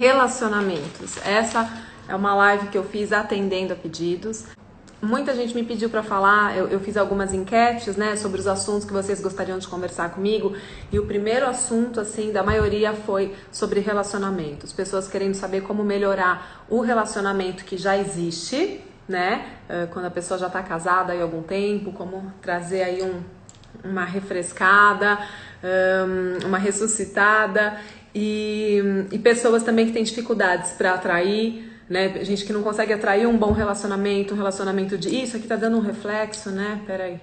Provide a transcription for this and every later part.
Relacionamentos. Essa é uma live que eu fiz atendendo a pedidos. Muita gente me pediu para falar, eu fiz algumas enquetes, né, sobre os assuntos que vocês gostariam de conversar comigo, e o primeiro assunto, assim, da maioria foi sobre relacionamentos. Pessoas querendo saber como melhorar o relacionamento que já existe, né, quando a pessoa já está casada há algum tempo, como trazer aí uma refrescada, uma ressuscitada, e pessoas também que têm dificuldades para atrair, né? Gente que não consegue atrair um bom relacionamento, um relacionamento de... Isso aqui tá dando um reflexo, né? Peraí,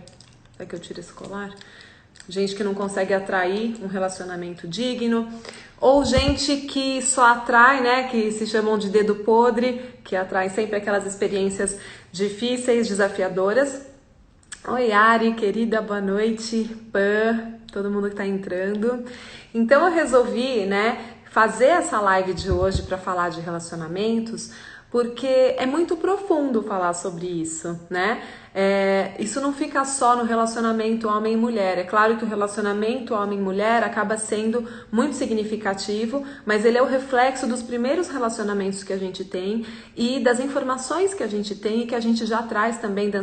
será que eu tiro esse colar? Gente que não consegue atrair um relacionamento digno, ou gente que só atrai, né? Que se chamam de dedo podre, que atrai sempre aquelas experiências difíceis, desafiadoras. Oi, Ari, querida, boa noite, Pã, todo mundo que tá entrando. Então eu resolvi, né, fazer essa live de hoje para falar de relacionamentos, porque é muito profundo falar sobre isso, né? Isso não fica só no relacionamento homem e mulher. É claro que o relacionamento homem e mulher acaba sendo muito significativo, mas ele é o reflexo dos primeiros relacionamentos que a gente tem e das informações que a gente tem e que a gente já traz também da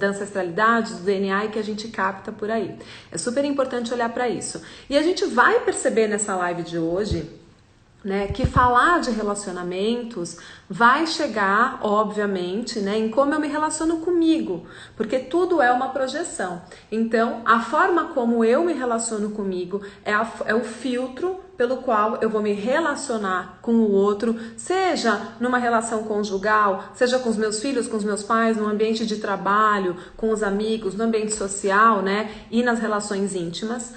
ancestralidade, do DNA e que a gente capta por aí. É super importante olhar para isso. E a gente vai perceber nessa live de hoje, né, que falar de relacionamentos vai chegar, obviamente, né, em como eu me relaciono comigo, porque tudo é uma projeção. Então, a forma como eu me relaciono comigo é o filtro pelo qual eu vou me relacionar com o outro, seja numa relação conjugal, seja com os meus filhos, com os meus pais, no ambiente de trabalho, com os amigos, no ambiente social, né, e nas relações íntimas.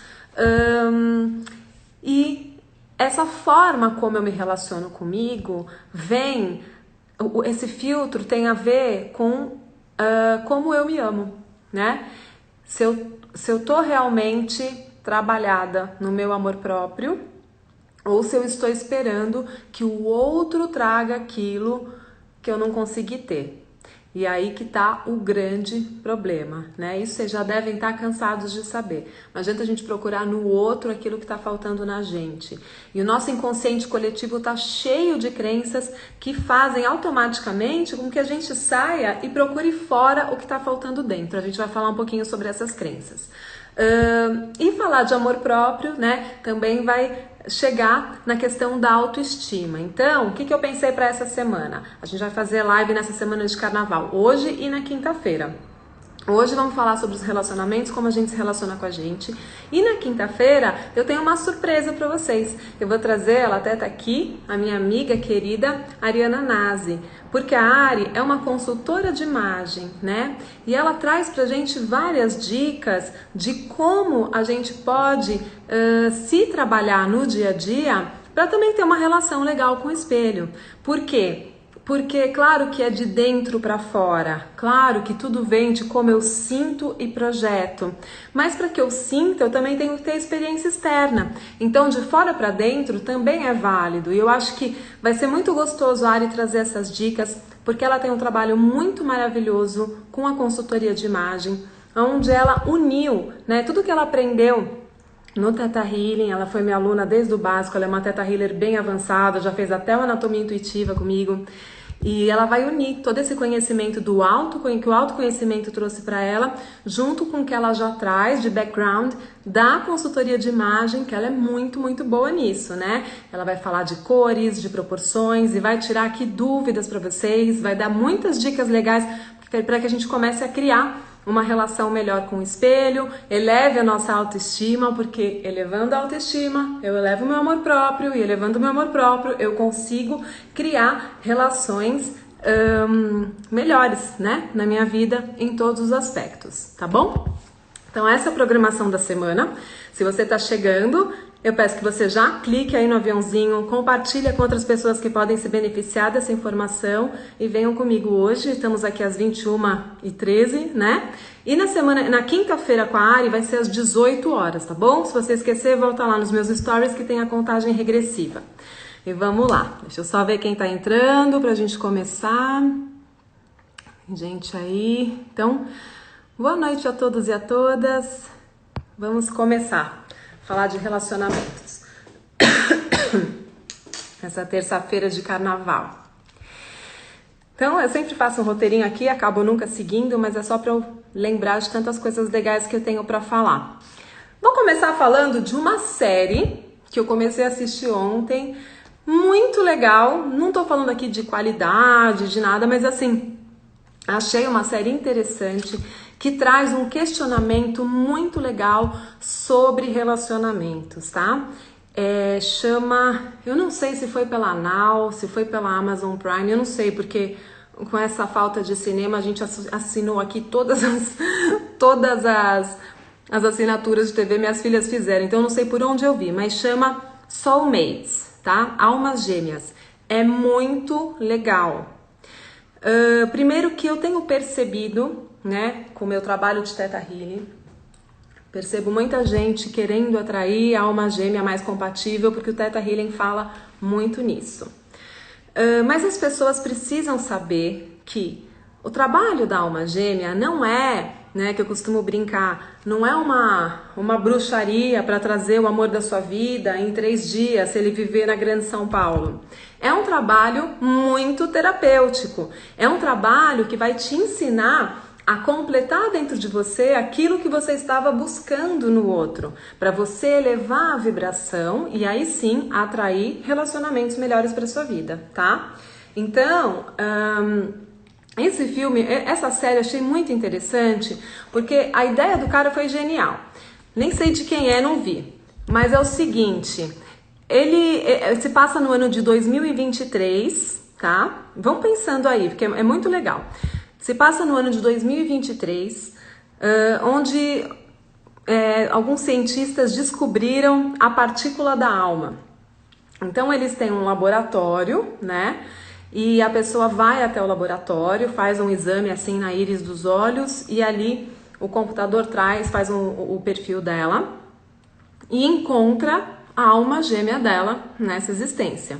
Essa forma como eu me relaciono comigo esse filtro tem a ver com como eu me amo, né? Se eu tô realmente trabalhada no meu amor próprio, ou se eu estou esperando que o outro traga aquilo que eu não consegui ter. E aí que tá o grande problema, né? Isso vocês já devem estar cansados de saber. Não adianta a gente procurar no outro aquilo que tá faltando na gente. E o nosso inconsciente coletivo tá cheio de crenças que fazem automaticamente com que a gente saia e procure fora o que tá faltando dentro. A gente vai falar um pouquinho sobre essas crenças. E falar de amor próprio, né, também vai chegar na questão da autoestima. Então, o que eu pensei para essa semana? A gente vai fazer live nessa semana de carnaval, hoje e na quinta-feira. Hoje vamos falar sobre os relacionamentos, como a gente se relaciona com a gente. E na quinta-feira eu tenho uma surpresa para vocês. Eu vou trazer, ela até tá aqui, a minha amiga querida Ariana Nazi. Porque a Ari é uma consultora de imagem, né? E ela traz pra gente várias dicas de como a gente pode se trabalhar no dia a dia para também ter uma relação legal com o espelho. Por quê? Porque claro que é de dentro para fora, claro que tudo vem de como eu sinto e projeto, mas para que eu sinta eu também tenho que ter experiência externa, então de fora para dentro também é válido, e eu acho que vai ser muito gostoso a Ari trazer essas dicas, porque ela tem um trabalho muito maravilhoso com a consultoria de imagem, onde ela uniu, né, tudo que ela aprendeu no Theta Healing. Ela foi minha aluna desde o básico, ela é uma Theta Healer bem avançada, já fez até uma anatomia intuitiva comigo. E ela vai unir todo esse conhecimento que o autoconhecimento trouxe para ela, junto com o que ela já traz de background da consultoria de imagem, que ela é muito, muito boa nisso, né? Ela vai falar de cores, de proporções e vai tirar aqui dúvidas para vocês, vai dar muitas dicas legais para que a gente comece a criar uma relação melhor com o espelho, eleve a nossa autoestima, porque elevando a autoestima, eu elevo o meu amor próprio, e elevando o meu amor próprio, eu consigo criar relações melhores, né, na minha vida, em todos os aspectos, tá bom? Então essa é a programação da semana. Se você tá chegando, eu peço que você já clique aí no aviãozinho, compartilha com outras pessoas que podem se beneficiar dessa informação e venham comigo hoje. Estamos aqui às 21h13, né? E na quinta-feira com a Ari vai ser às 18 horas, tá bom? Se você esquecer, volta lá nos meus stories que tem a contagem regressiva. E vamos lá. Deixa eu só ver quem tá entrando pra gente começar. Gente aí. Então, boa noite a todos e a todas. Vamos começar a falar de relacionamentos. essa terça-feira de carnaval. Então, eu sempre faço um roteirinho aqui, acabo nunca seguindo, mas é só para eu lembrar de tantas coisas legais que eu tenho para falar. Vou começar falando de uma série que eu comecei a assistir ontem, muito legal. Não tô falando aqui de qualidade, de nada, mas assim, achei uma série interessante que traz um questionamento muito legal sobre relacionamentos, tá? Eu não sei se foi pela Now, se foi pela Amazon Prime, eu não sei, porque com essa falta de cinema a gente assinou aqui todas as assinaturas de TV, minhas filhas fizeram, então eu não sei por onde eu vi, mas chama Soulmates, tá? Almas Gêmeas. É muito legal. Primeiro que eu tenho percebido, né, com o meu trabalho de Theta Healing, percebo muita gente querendo atrair a alma gêmea mais compatível, porque o Theta Healing fala muito nisso. Mas as pessoas precisam saber que o trabalho da alma gêmea não é, né, que eu costumo brincar, não é uma bruxaria para trazer o amor da sua vida em 3 dias, se ele viver na Grande São Paulo. É um trabalho muito terapêutico. É um trabalho que vai te ensinar a completar dentro de você aquilo que você estava buscando no outro, para você elevar a vibração e aí sim atrair relacionamentos melhores para sua vida, tá? Então, essa série eu achei muito interessante, porque a ideia do cara foi genial. Nem sei de quem é, não vi. Mas é o seguinte, ele se passa no ano de 2023, tá? Vão pensando aí, porque é muito legal. Se passa no ano de 2023, onde alguns cientistas descobriram a partícula da alma. Então eles têm um laboratório, né? E a pessoa vai até o laboratório, faz um exame assim na íris dos olhos e ali o computador faz o perfil dela e encontra a alma gêmea dela nessa existência.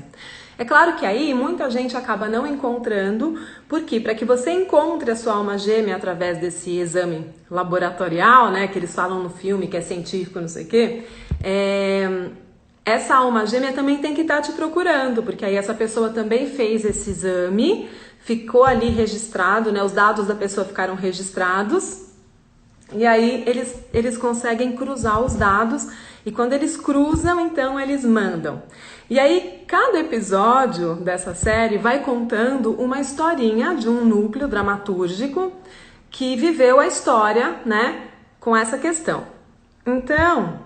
É claro que aí muita gente acaba não encontrando, porque para que você encontre a sua alma gêmea através desse exame laboratorial, né, que eles falam no filme, que é científico, não sei o quê, essa alma gêmea também tem que estar te procurando, porque aí essa pessoa também fez esse exame, ficou ali registrado, né, os dados da pessoa ficaram registrados, e aí eles conseguem cruzar os dados, e quando eles cruzam, então eles mandam. E aí, cada episódio dessa série vai contando uma historinha de um núcleo dramatúrgico que viveu a história, né, com essa questão. Então,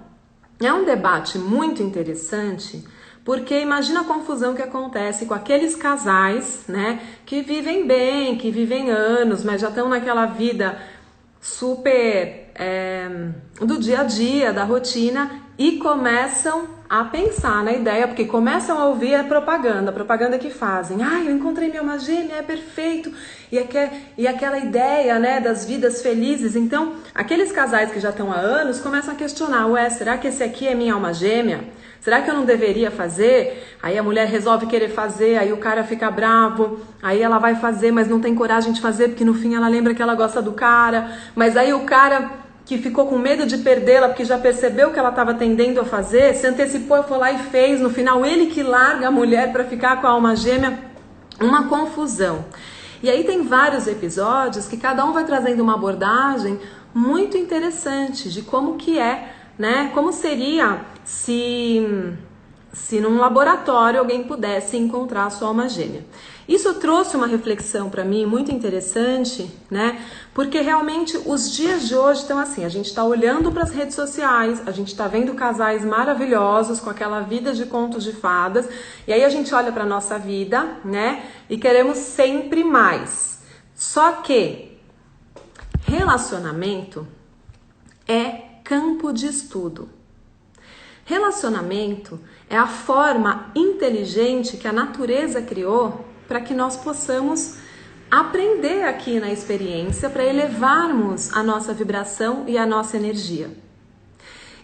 é um debate muito interessante, porque imagina a confusão que acontece com aqueles casais, né, que vivem bem, que vivem anos, mas já estão naquela vida super do dia a dia, da rotina, e começam a pensar na ideia, porque começam a ouvir a propaganda que fazem. Eu encontrei minha alma gêmea, é perfeito, e aquela ideia, né, das vidas felizes. Então, aqueles casais que já estão há anos começam a questionar, será que esse aqui é minha alma gêmea? Será que eu não deveria fazer? Aí a mulher resolve querer fazer, aí o cara fica bravo, aí ela vai fazer, mas não tem coragem de fazer, porque no fim ela lembra que ela gosta do cara, mas aí o cara que ficou com medo de perdê-la, porque já percebeu que ela estava tendendo a fazer, se antecipou, foi lá e fez, no final ele que larga a mulher para ficar com a alma gêmea, uma confusão. E aí tem vários episódios que cada um vai trazendo uma abordagem muito interessante de como que é, né? Como seria se num laboratório alguém pudesse encontrar a sua alma gêmea. Isso trouxe uma reflexão para mim muito interessante, né? Porque realmente os dias de hoje estão assim, a gente está olhando para as redes sociais, a gente está vendo casais maravilhosos com aquela vida de contos de fadas, e aí a gente olha para a nossa vida, né? E queremos sempre mais. Só que relacionamento é campo de estudo. Relacionamento é a forma inteligente que a natureza criou para que nós possamos aprender aqui na experiência para elevarmos a nossa vibração e a nossa energia.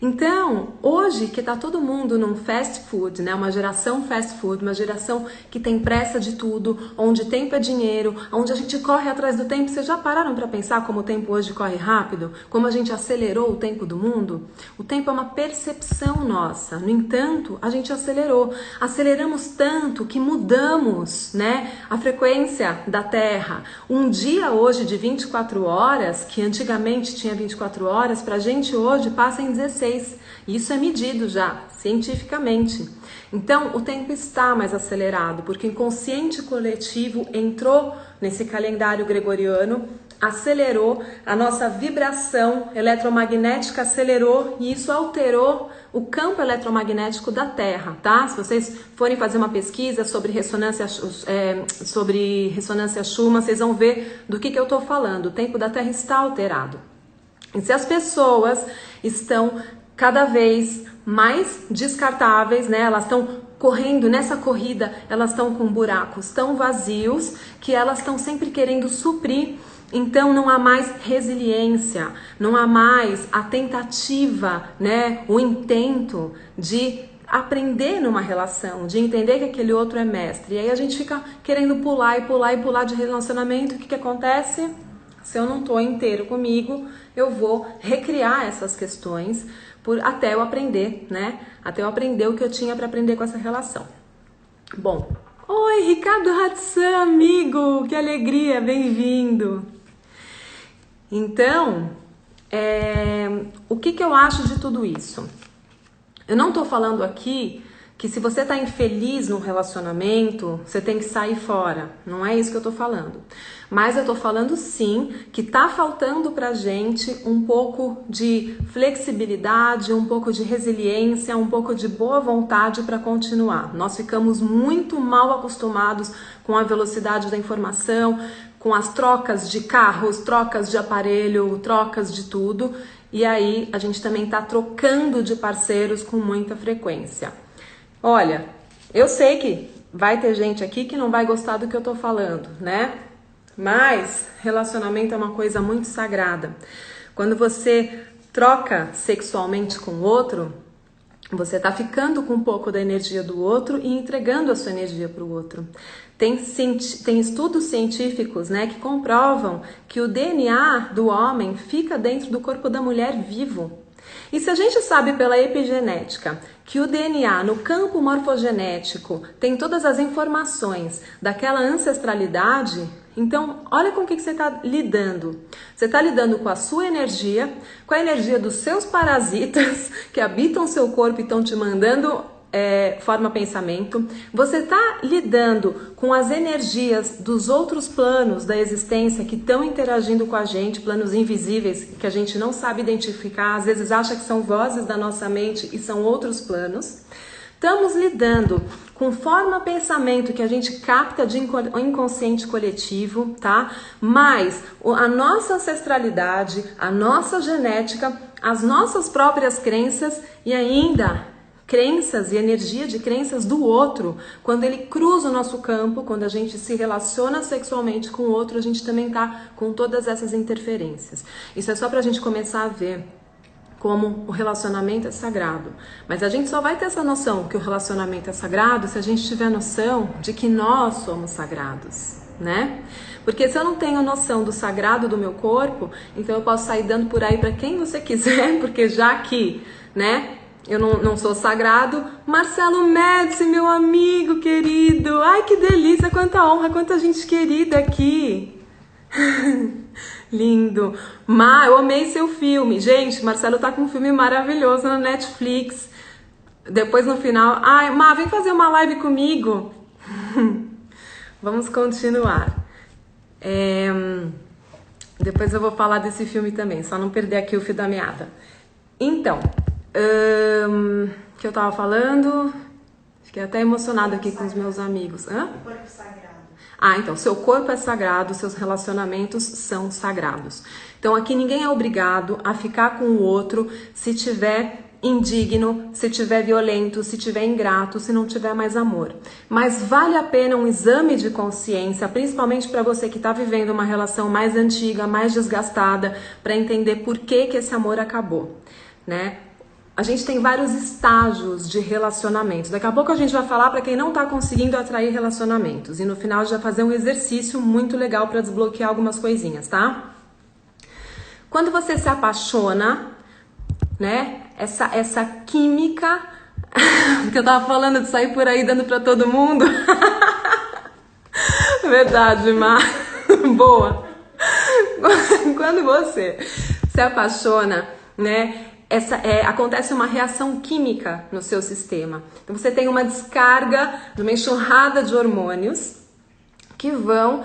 Então, hoje que tá todo mundo num fast food, né? Uma geração fast food, uma geração que tem pressa de tudo, onde tempo é dinheiro, onde a gente corre atrás do tempo. Vocês já pararam para pensar como o tempo hoje corre rápido? Como a gente acelerou o tempo do mundo? O tempo é uma percepção nossa. No entanto, a gente acelerou. Aceleramos tanto que mudamos, né? A frequência da Terra. Um dia hoje de 24 horas, que antigamente tinha 24 horas, pra gente hoje passa em 16. Isso é medido já, cientificamente. Então, o tempo está mais acelerado, porque o inconsciente coletivo entrou nesse calendário gregoriano, acelerou, a nossa vibração eletromagnética acelerou e isso alterou o campo eletromagnético da Terra, tá? Se vocês forem fazer uma pesquisa sobre ressonância Schumann, vocês vão ver do que eu estou falando. O tempo da Terra está alterado. E se as pessoas estão cada vez mais descartáveis, né? Elas estão correndo nessa corrida, elas estão com buracos tão vazios que elas estão sempre querendo suprir. Então não há mais resiliência, não há mais a tentativa, né? O intento de aprender numa relação, de entender que aquele outro é mestre. E aí a gente fica querendo pular e pular e pular de relacionamento. O que acontece? Se eu não estou inteiro comigo, eu vou recriar essas questões até eu aprender, né? Até eu aprender o que eu tinha para aprender com essa relação. Bom, oi, Ricardo Hatsan, amigo! Que alegria, bem-vindo! Então, o que eu acho de tudo isso? Eu não estou falando aqui que se você está infeliz num relacionamento, você tem que sair fora. Não é isso que eu estou falando. Mas eu estou falando sim que está faltando pra gente um pouco de flexibilidade, um pouco de resiliência, um pouco de boa vontade para continuar. Nós ficamos muito mal acostumados com a velocidade da informação, com as trocas de carros, trocas de aparelho, trocas de tudo. E aí a gente também está trocando de parceiros com muita frequência. Olha, eu sei que vai ter gente aqui que não vai gostar do que eu tô falando, né? Mas relacionamento é uma coisa muito sagrada. Quando você troca sexualmente com o outro, você tá ficando com um pouco da energia do outro e entregando a sua energia para o outro. Tem estudos científicos, né, que comprovam que o DNA do homem fica dentro do corpo da mulher vivo. E se a gente sabe pela epigenética que o DNA no campo morfogenético tem todas as informações daquela ancestralidade, então olha com o que você está lidando. Você está lidando com a sua energia, com a energia dos seus parasitas que habitam seu corpo e estão te mandando forma pensamento. Você está lidando com as energias dos outros planos da existência que estão interagindo com a gente, planos invisíveis que a gente não sabe identificar, às vezes acha que são vozes da nossa mente e são outros planos. Estamos lidando com forma pensamento que a gente capta de inconsciente coletivo, tá? Mas a nossa ancestralidade, a nossa genética, as nossas próprias crenças e ainda crenças e energia de crenças do outro. Quando ele cruza o nosso campo, quando a gente se relaciona sexualmente com o outro, a gente também tá com todas essas interferências. Isso é só pra gente começar a ver como o relacionamento é sagrado. Mas a gente só vai ter essa noção que o relacionamento é sagrado se a gente tiver noção de que nós somos sagrados, né? Porque se eu não tenho noção do sagrado do meu corpo, então eu posso sair dando por aí pra quem você quiser, porque já que, né, eu não sou sagrado. Marcelo Médici, meu amigo querido. Ai, que delícia, quanta honra, quanta gente querida aqui. Lindo. Eu amei seu filme. Gente, Marcelo tá com um filme maravilhoso na Netflix. Depois no final... Ai, vem fazer uma live comigo. Vamos continuar. Depois eu vou falar desse filme também, só não perder aqui o fio da meada. Então... que eu tava falando, fiquei até emocionada aqui com os meus amigos. Hã? O corpo sagrado. Então, seu corpo é sagrado, seus relacionamentos são sagrados. Então, aqui ninguém é obrigado a ficar com o outro se tiver indigno, se tiver violento, se tiver ingrato, se não tiver mais amor. Mas vale a pena um exame de consciência, principalmente para você que está vivendo uma relação mais antiga, mais desgastada, para entender por que esse amor acabou, né? a gente tem vários estágios de relacionamentos. Daqui a pouco a gente vai falar para quem não está conseguindo atrair relacionamentos. E no final a gente vai fazer um exercício muito legal para desbloquear algumas coisinhas, tá? Quando você se apaixona, né? Essa química que eu tava falando de sair por aí dando para todo mundo. Verdade, Mar. Boa. Quando você se apaixona, né? Acontece uma reação química no seu sistema. Então você tem uma descarga de uma enxurrada de hormônios que vão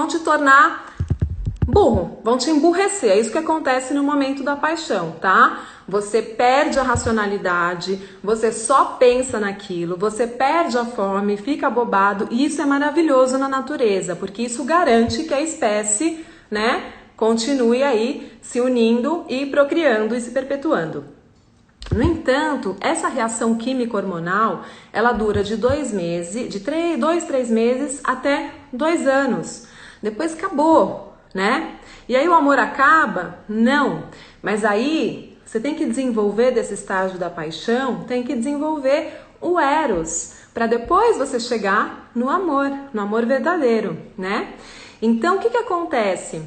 te tornar burro, vão te emburrecer. É isso que acontece no momento da paixão, tá? Você perde a racionalidade, você só pensa naquilo, você perde a fome, fica bobado, e isso é maravilhoso na natureza, porque isso garante que a espécie, né, continue aí se unindo e procriando e se perpetuando. No entanto, essa reação química hormonal, ela dura de 2 meses, de 3 meses até 2 anos. Depois acabou, né? E aí o amor acaba? Não. Mas aí você tem que desenvolver desse estágio da paixão, tem que desenvolver o eros, para depois você chegar no amor verdadeiro, né? Então, o que acontece?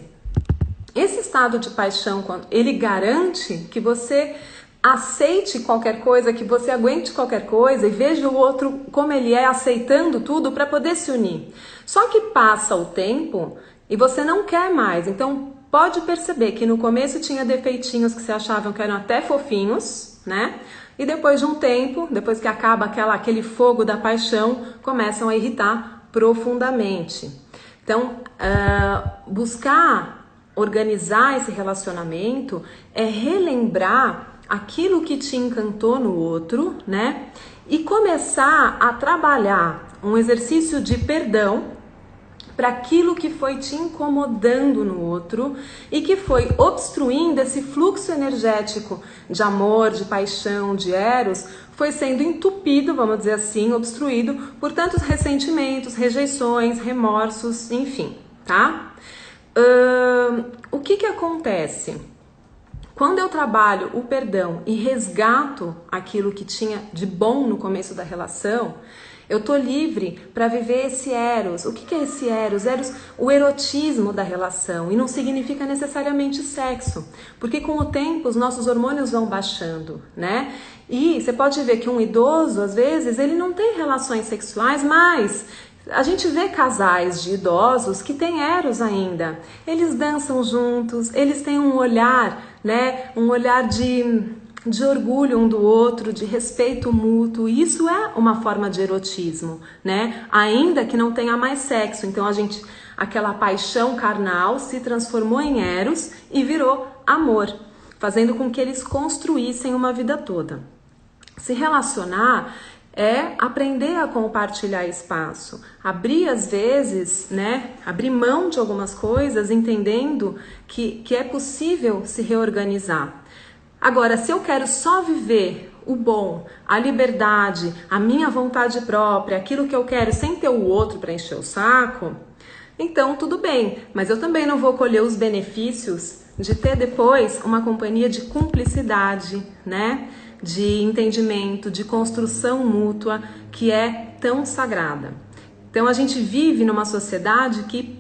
Esse estado de paixão, ele garante que você aceite qualquer coisa, que você aguente qualquer coisa e veja o outro como ele é, aceitando tudo para poder se unir. Só que passa o tempo e você não quer mais. Então, pode perceber que no começo tinha defeitinhos que você achava que eram até fofinhos, né? E depois de um tempo, depois que acaba aquele fogo da paixão, começam a irritar profundamente. Então, buscar organizar esse relacionamento é relembrar aquilo que te encantou no outro, né? E começar a trabalhar um exercício de perdão para aquilo que foi te incomodando no outro e que foi obstruindo esse fluxo energético de amor, de paixão, de eros, foi sendo entupido, vamos dizer assim, obstruído por tantos ressentimentos, rejeições, remorsos, enfim, tá? O que acontece? Quando eu trabalho o perdão e resgato aquilo que tinha de bom no começo da relação, eu tô livre para viver esse eros. O que é esse eros? Eros, o erotismo da relação, e não significa necessariamente sexo, porque com o tempo os nossos hormônios vão baixando, né? E você pode ver que um idoso, às vezes, ele não tem relações sexuais, mas a gente vê casais de idosos que têm eros ainda. Eles dançam juntos, eles têm um olhar, né? Um olhar de orgulho um do outro, de respeito mútuo. Isso é uma forma de erotismo, né? Ainda que não tenha mais sexo. Então aquela paixão carnal se transformou em eros e virou amor, fazendo com que eles construíssem uma vida toda. Se relacionar é aprender a compartilhar espaço, abrir às vezes, né, abrir mão de algumas coisas, entendendo que é possível se reorganizar. Agora, se eu quero só viver o bom, a liberdade, a minha vontade própria, aquilo que eu quero sem ter o outro para encher o saco, então tudo bem, mas eu também não vou colher os benefícios de ter depois uma companhia de cumplicidade, né? De entendimento, de construção mútua, que é tão sagrada. Então a gente vive numa sociedade que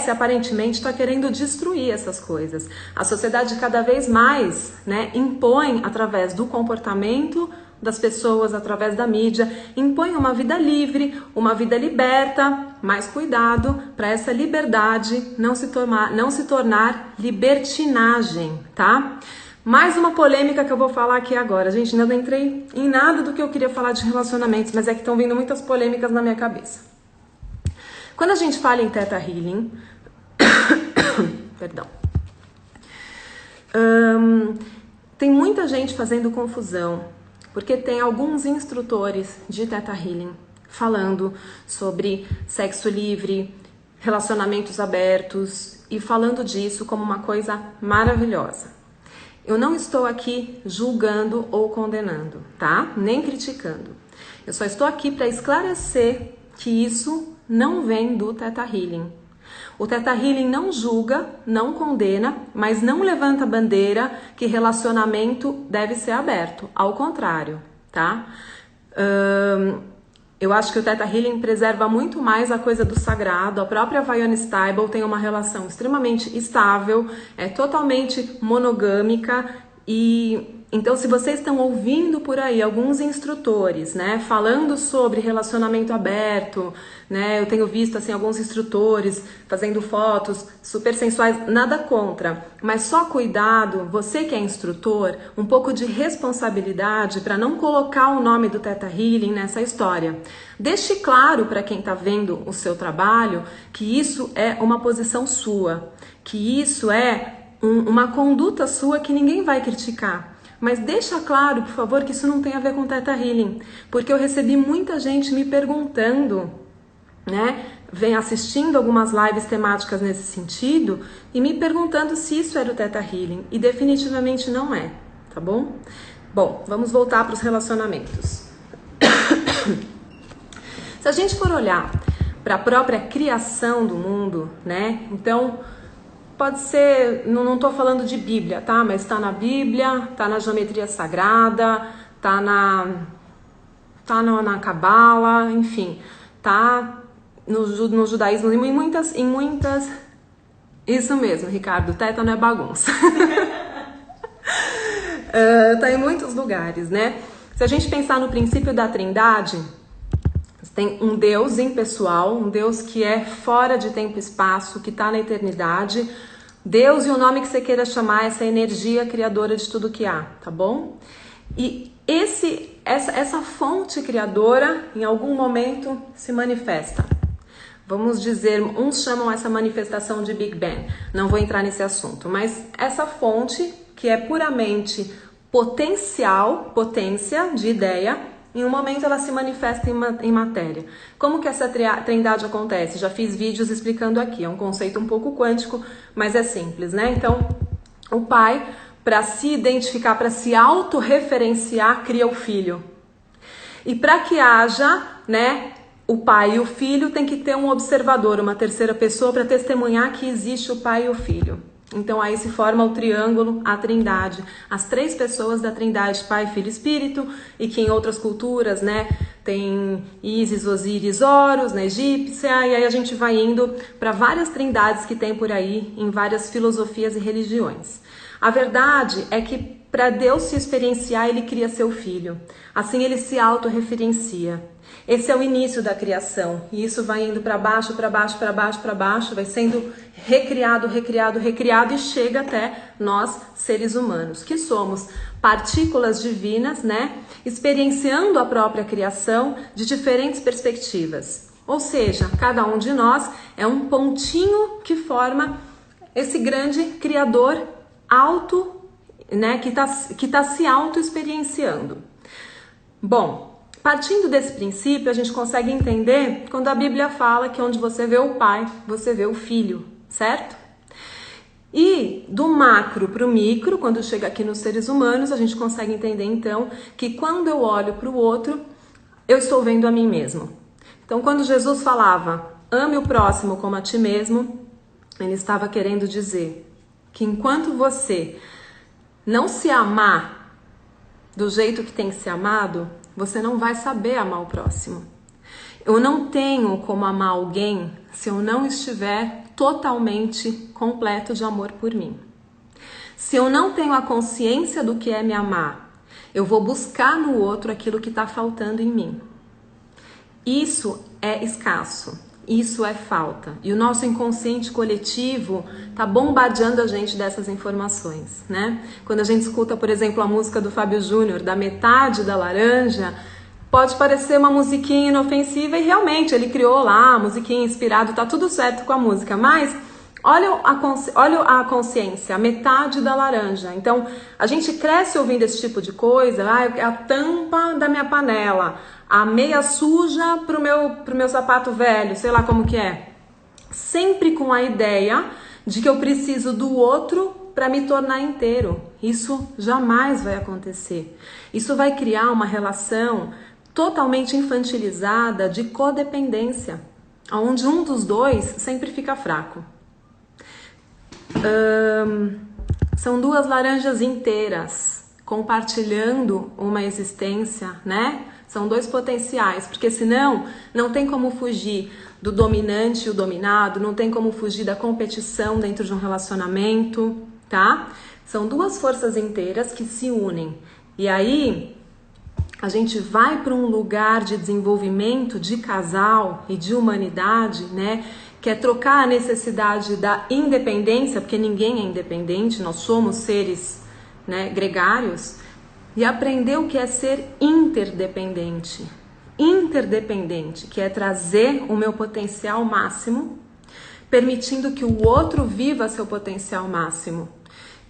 aparentemente está querendo destruir essas coisas. A sociedade cada vez mais, né, impõe através do comportamento das pessoas, através da mídia, impõe uma vida livre, uma vida liberta, mas cuidado para essa liberdade não se tornar libertinagem, tá? Mais uma polêmica que eu vou falar aqui agora. Gente, ainda não entrei em nada do que eu queria falar de relacionamentos, mas é que estão vindo muitas polêmicas na minha cabeça. Quando a gente fala em Theta Healing, perdão, tem muita gente fazendo confusão, porque tem alguns instrutores de Theta Healing falando sobre sexo livre, relacionamentos abertos e falando disso como uma coisa maravilhosa. Eu não estou aqui julgando ou condenando, tá? Nem criticando. Eu só estou aqui para esclarecer que isso não vem do Theta Healing. O Theta Healing não julga, não condena, mas não levanta bandeira que relacionamento deve ser aberto. Ao contrário, tá? Eu acho que o Theta Healing preserva muito mais a coisa do sagrado. A própria Vaiana Stable tem uma relação extremamente estável, é totalmente monogâmica. E então, se vocês estão ouvindo por aí alguns instrutores, né, falando sobre relacionamento aberto, né, eu tenho visto assim alguns instrutores fazendo fotos super sensuais, nada contra, mas só cuidado, você que é instrutor, um pouco de responsabilidade para não colocar o nome do Theta Healing nessa história. Deixe claro para quem está vendo o seu trabalho que isso é uma posição sua, que isso é uma conduta sua que ninguém vai criticar. Mas deixa claro, por favor, que isso não tem a ver com Theta Healing, porque eu recebi muita gente me perguntando, né, vem assistindo algumas lives temáticas nesse sentido e me perguntando se isso era o Theta Healing, e definitivamente não é, tá bom? Bom, vamos voltar para os relacionamentos. Se a gente for olhar para a própria criação do mundo, né, então pode ser, não estou falando de Bíblia, tá? Mas está na Bíblia, está na geometria sagrada, está na Cabala, enfim, tá no judaísmo, em muitas... Isso mesmo, Ricardo, Theta não é bagunça. Tá em muitos lugares, né? Se a gente pensar no princípio da Trindade, tem um Deus impessoal, um Deus que é fora de tempo e espaço, que está na eternidade. Deus e o nome que você queira chamar, essa energia criadora de tudo que há, tá bom? E essa fonte criadora, em algum momento, se manifesta. Vamos dizer, uns chamam essa manifestação de Big Bang. Não vou entrar nesse assunto, mas essa fonte, que é puramente potência de ideia, em um momento ela se manifesta em matéria. Como que essa trindade acontece? Já fiz vídeos explicando aqui, é um conceito um pouco quântico, mas é simples, né? Então, o pai, para se identificar, para se autorreferenciar, cria o filho. E para que haja, né, o pai e o filho, tem que ter um observador, uma terceira pessoa, para testemunhar que existe o pai e o filho. Então aí se forma o triângulo, a trindade, as três pessoas da trindade, Pai, Filho e Espírito, e que em outras culturas, né, tem Ísis, Osíris, Horus, na egípcia, e aí a gente vai indo para várias trindades que tem por aí, em várias filosofias e religiões. A verdade é que para Deus se experienciar, ele cria seu filho, assim ele se autorreferencia. Esse é o início da criação, e isso vai indo para baixo, para baixo, para baixo, para baixo, vai sendo recriado, e chega até nós, seres humanos, que somos partículas divinas, né, experienciando a própria criação de diferentes perspectivas. Ou seja, cada um de nós é um pontinho que forma esse grande criador auto, né, que tá se auto-experienciando. Bom, partindo desse princípio, a gente consegue entender quando a Bíblia fala que onde você vê o pai, você vê o filho, certo? E do macro para o micro, quando chega aqui nos seres humanos, a gente consegue entender então que quando eu olho para o outro, eu estou vendo a mim mesmo. Então, quando Jesus falava, ame o próximo como a ti mesmo, ele estava querendo dizer que enquanto você não se amar do jeito que tem que ser amado, você não vai saber amar o próximo. Eu não tenho como amar alguém se eu não estiver totalmente completo de amor por mim. Se eu não tenho a consciência do que é me amar, eu vou buscar no outro aquilo que está faltando em mim. Isso é escasso, isso é falta. E o nosso inconsciente coletivo está bombardeando a gente dessas informações, né? Quando a gente escuta, por exemplo, a música do Fábio Júnior, da metade da laranja, pode parecer uma musiquinha inofensiva e realmente ele criou lá a musiquinha inspirado, tá tudo certo com a música, mas olha a consciência, a metade da laranja. Então, a gente cresce ouvindo esse tipo de coisa, é a tampa da minha panela, a meia suja pro meu sapato velho, sei lá como que é. Sempre com a ideia de que eu preciso do outro para me tornar inteiro. Isso jamais vai acontecer. Isso vai criar uma relação totalmente infantilizada de codependência. onde um dos dois sempre fica fraco. São duas laranjas inteiras compartilhando uma existência, né? São dois potenciais, porque senão não tem como fugir do dominante e o dominado, não tem como fugir da competição dentro de um relacionamento, tá? São duas forças inteiras que se unem. E aí a gente vai para um lugar de desenvolvimento de casal e de humanidade, né? Que é trocar a necessidade da independência, porque ninguém é independente, nós somos seres, né, gregários, e aprender o que é ser interdependente. Interdependente, que é trazer o meu potencial máximo, permitindo que o outro viva seu potencial máximo.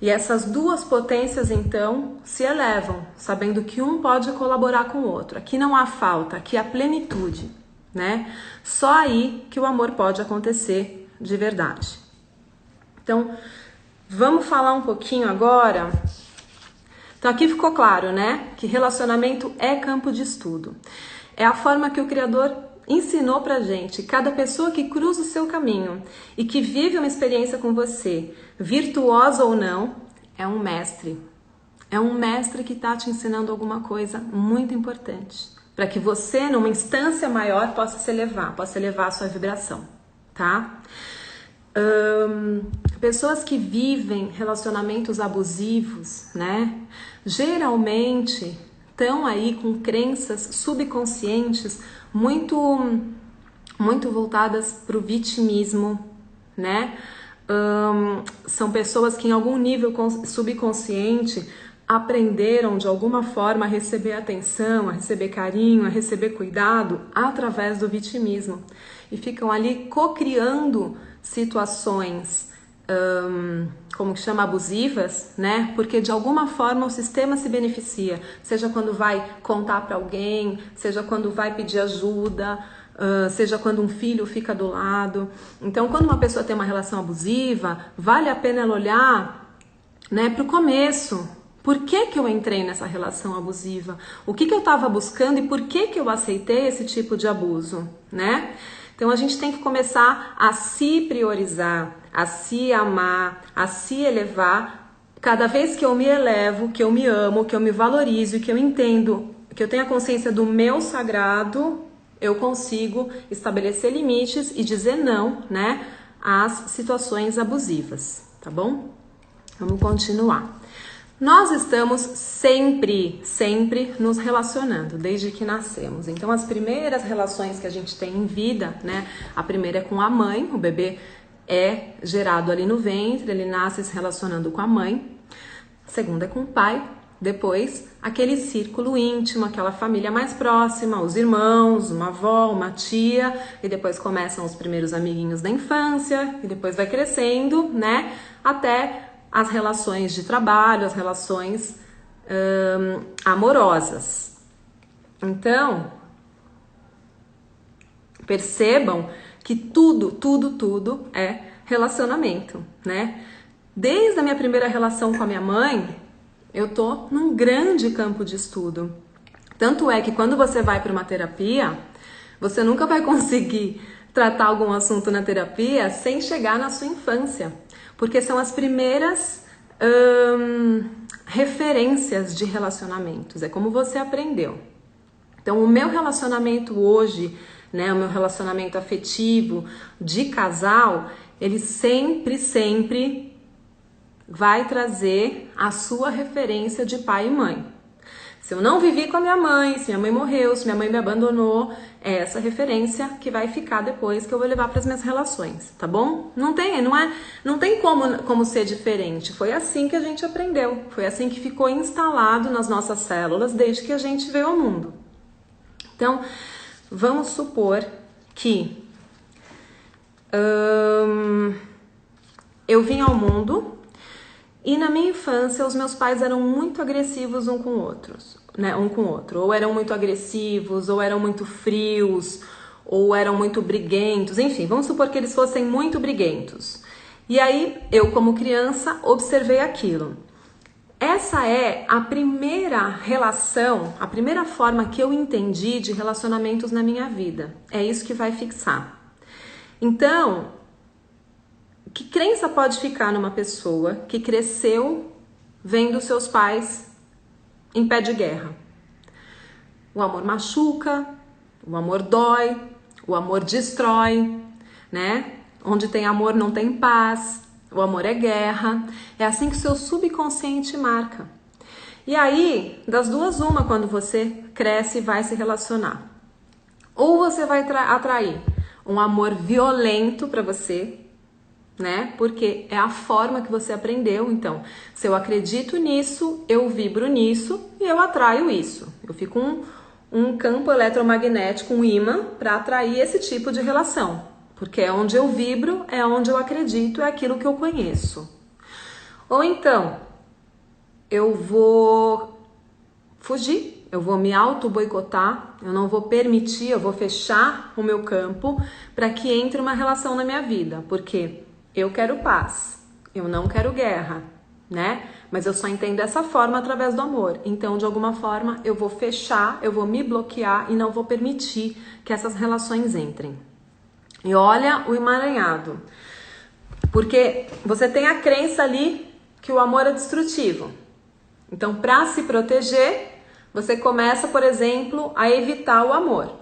E essas duas potências, então, se elevam, sabendo que um pode colaborar com o outro. Aqui não há falta, aqui há plenitude, né? Só aí que o amor pode acontecer de verdade. Então, vamos falar um pouquinho agora. Então, aqui ficou claro, né? Que relacionamento é campo de estudo. É a forma que o Criador ensinou pra gente. Cada pessoa que cruza o seu caminho e que vive uma experiência com você, virtuosa ou não, é um mestre. É um mestre que tá te ensinando alguma coisa muito importante, para que você, numa instância maior, possa elevar a sua vibração, tá? Pessoas que vivem relacionamentos abusivos, né? Geralmente estão aí com crenças subconscientes muito voltadas para o vitimismo, né? São pessoas que em algum nível subconsciente aprenderam de alguma forma a receber atenção, a receber carinho, a receber cuidado através do vitimismo e ficam ali co-criando situações, como que chama, abusivas, né? Porque de alguma forma o sistema se beneficia, seja quando vai contar para alguém, seja quando vai pedir ajuda, seja quando um filho fica do lado. Então, quando uma pessoa tem uma relação abusiva, vale a pena ela olhar, né, para o começo. Por que que eu entrei nessa relação abusiva? O que que eu estava buscando e por que que eu aceitei esse tipo de abuso, né? Então a gente tem que começar a se priorizar, a se amar, a se elevar. Cada vez que eu me elevo, que eu me amo, que eu me valorizo, que eu entendo, que eu tenho a consciência do meu sagrado, eu consigo estabelecer limites e dizer não, né, às situações abusivas, tá bom? Vamos continuar. Nós estamos sempre nos relacionando, desde que nascemos. Então, as primeiras relações que a gente tem em vida, né? A primeira é com a mãe, o bebê é gerado ali no ventre, ele nasce se relacionando com a mãe. A segunda é com o pai. Depois, aquele círculo íntimo, aquela família mais próxima, os irmãos, uma avó, uma tia, e depois começam os primeiros amiguinhos da infância, e depois vai crescendo, né? Até as relações de trabalho, as relações amorosas. Então, percebam que tudo é relacionamento, né? Desde a minha primeira relação com a minha mãe, eu tô num grande campo de estudo. Tanto é que quando você vai para uma terapia, você nunca vai conseguir tratar algum assunto na terapia sem chegar na sua infância. Porque são as primeiras referências de relacionamentos, é como você aprendeu. Então, o meu relacionamento hoje, né, o meu relacionamento afetivo de casal, ele sempre vai trazer a sua referência de pai e mãe. Se eu não vivi com a minha mãe, se minha mãe morreu, se minha mãe me abandonou, é essa referência que vai ficar depois que eu vou levar para as minhas relações, tá bom? Não tem como ser diferente. Foi assim que a gente aprendeu, foi assim que ficou instalado nas nossas células desde que a gente veio ao mundo. Então, vamos supor que eu vim ao mundo e na minha infância os meus pais eram muito agressivos um com outro, ou eram muito agressivos, ou eram muito frios, ou eram muito briguentos, enfim, vamos supor que eles fossem muito briguentos. E aí, eu como criança, observei aquilo. Essa é a primeira relação, a primeira forma que eu entendi de relacionamentos na minha vida. É isso que vai fixar. Então, que crença pode ficar numa pessoa que cresceu vendo seus pais em pé de guerra? O amor machuca, o amor dói, o amor destrói, né? Onde tem amor não tem paz, o amor é guerra. É assim que o seu subconsciente marca. E aí, das duas, uma, quando você cresce e vai se relacionar. Ou você vai atrair um amor violento para você, né? Porque é a forma que você aprendeu. Então, se eu acredito nisso, eu vibro nisso e eu atraio isso. Eu fico um campo eletromagnético, um imã, para atrair esse tipo de relação. Porque é onde eu vibro, é onde eu acredito, é aquilo que eu conheço. Ou então, eu vou fugir, eu vou me auto-boicotar, eu não vou permitir, eu vou fechar o meu campo para que entre uma relação na minha vida. Porque eu quero paz, eu não quero guerra, né? Mas eu só entendo dessa forma através do amor. Então, de alguma forma, eu vou fechar, eu vou me bloquear e não vou permitir que essas relações entrem. E olha o emaranhado. Porque você tem a crença ali que o amor é destrutivo. Então, para se proteger, você começa, por exemplo, a evitar o amor.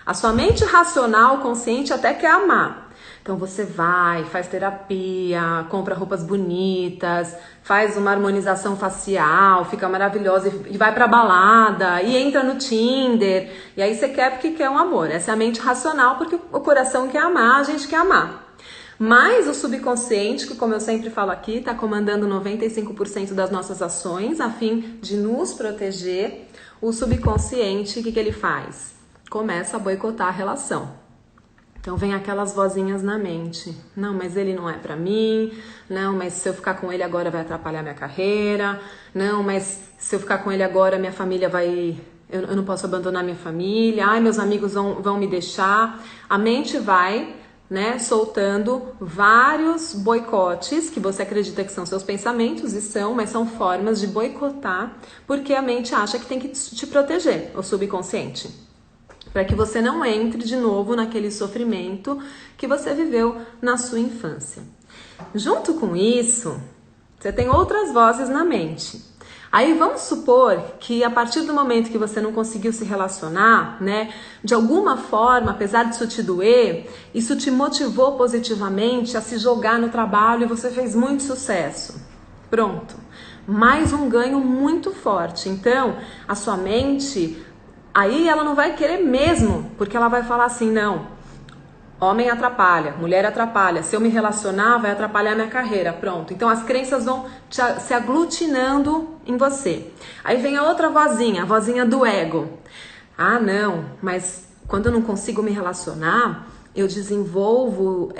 A sua mente racional, consciente, até quer amar. Então você vai, faz terapia, compra roupas bonitas, faz uma harmonização facial, fica maravilhosa e vai pra balada e entra no Tinder. E aí você quer porque quer um amor. Essa é a mente racional, porque o coração quer amar, a gente quer amar. Mas o subconsciente, que como eu sempre falo aqui, está comandando 95% das nossas ações a fim de nos proteger. O subconsciente, o que ele faz? Começa a boicotar a relação. Então vem aquelas vozinhas na mente. Não, mas ele não é pra mim. Não, mas se eu ficar com ele agora vai atrapalhar minha carreira. Não, mas se eu ficar com ele agora minha família vai... Eu não posso abandonar minha família. Ai, meus amigos vão me deixar. A mente vai, né, soltando vários boicotes que você acredita que são seus pensamentos, e são, mas são formas de boicotar, porque a mente acha que tem que te proteger, o subconsciente. Para que você não entre de novo naquele sofrimento que você viveu na sua infância. Junto com isso, você tem outras vozes na mente. Aí vamos supor que a partir do momento que você não conseguiu se relacionar, né, de alguma forma, apesar disso te doer, isso te motivou positivamente a se jogar no trabalho e você fez muito sucesso. Pronto. Mais um ganho muito forte. Então, a sua mente... Aí ela não vai querer mesmo, porque ela vai falar assim, não, homem atrapalha, mulher atrapalha, se eu me relacionar vai atrapalhar minha carreira, pronto. Então as crenças vão se aglutinando em você. Aí vem a outra vozinha, a vozinha do ego. Ah, não, mas quando eu não consigo me relacionar, eu desenvolvo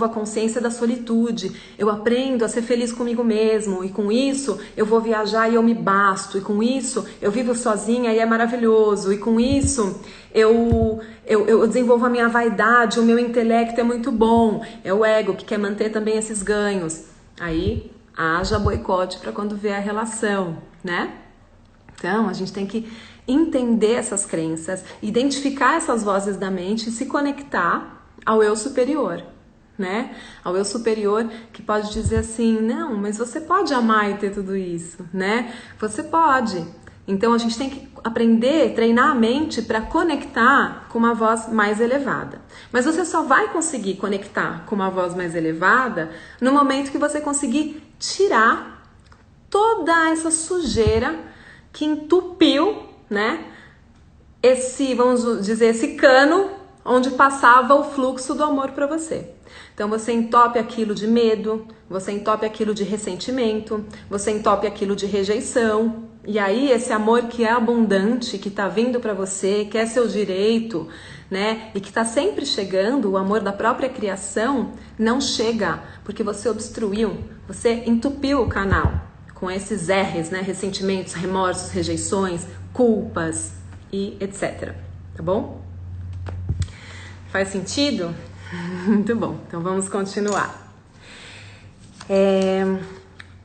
a consciência da solitude, eu aprendo a ser feliz comigo mesmo, e com isso eu vou viajar e eu me basto, e com isso eu vivo sozinha e é maravilhoso, e com isso eu desenvolvo a minha vaidade, o meu intelecto é muito bom. É o ego que quer manter também esses ganhos. Aí haja boicote para quando vê a relação, né? Então a gente tem que entender essas crenças, identificar essas vozes da mente e se conectar ao eu superior, né? Ao eu superior que pode dizer assim, não, mas você pode amar e ter tudo isso, né? Você pode. Então a gente tem que aprender, treinar a mente para conectar com uma voz mais elevada. Mas você só vai conseguir conectar com uma voz mais elevada no momento que você conseguir tirar toda essa sujeira que entupiu, né, vamos dizer, esse cano onde passava o fluxo do amor para você. Então você entope aquilo de medo, você entope aquilo de ressentimento, você entope aquilo de rejeição. E aí esse amor que é abundante, que tá vindo para você, que é seu direito, né, e que tá sempre chegando, o amor da própria criação, não chega, porque você obstruiu, você entupiu o canal com esses R's, né, ressentimentos, remorsos, rejeições, culpas e etc. Tá bom? Faz sentido? Muito bom. Então vamos continuar.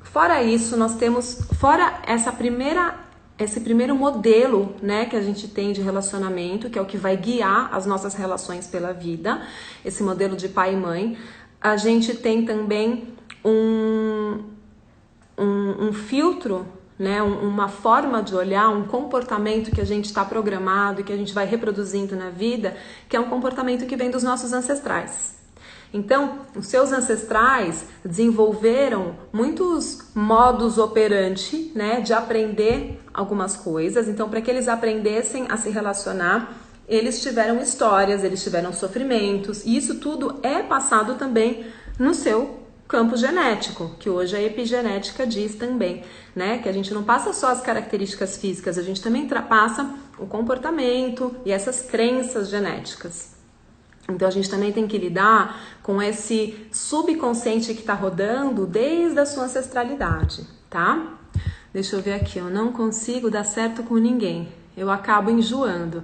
Fora isso, nós temos, fora essa primeira esse primeiro modelo, né, que a gente tem de relacionamento, que é o que vai guiar as nossas relações pela vida, esse modelo de pai e mãe. A gente tem também um filtro, né, uma forma de olhar, um comportamento que a gente está programado e que a gente vai reproduzindo na vida, que é um comportamento que vem dos nossos ancestrais. Então, os seus ancestrais desenvolveram muitos modus operandi, né, de aprender algumas coisas. Então, para que eles aprendessem a se relacionar, eles tiveram histórias, eles tiveram sofrimentos, e isso tudo é passado também no seu campo genético, que hoje a epigenética diz também, né, que a gente não passa só as características físicas, a gente também passa o comportamento e essas crenças genéticas. Então a gente também tem que lidar com esse subconsciente que está rodando desde a sua ancestralidade, tá? Deixa eu ver aqui, eu não consigo dar certo com ninguém, eu acabo enjoando.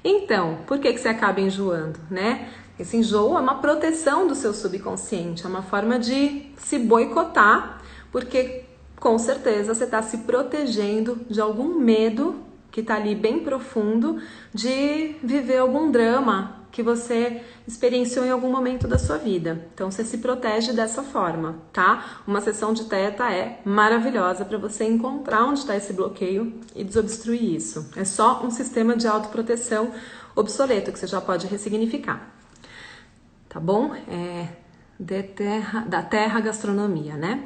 Então, por que você acaba enjoando, né? Esse enjoo é uma proteção do seu subconsciente, é uma forma de se boicotar, porque com certeza você está se protegendo de algum medo que está ali bem profundo de viver algum drama que você experienciou em algum momento da sua vida. Então você se protege dessa forma, tá? Uma sessão de teta é maravilhosa para você encontrar onde está esse bloqueio e desobstruir isso. É só um sistema de autoproteção obsoleto que você já pode ressignificar. Tá bom? Da terra gastronomia, né?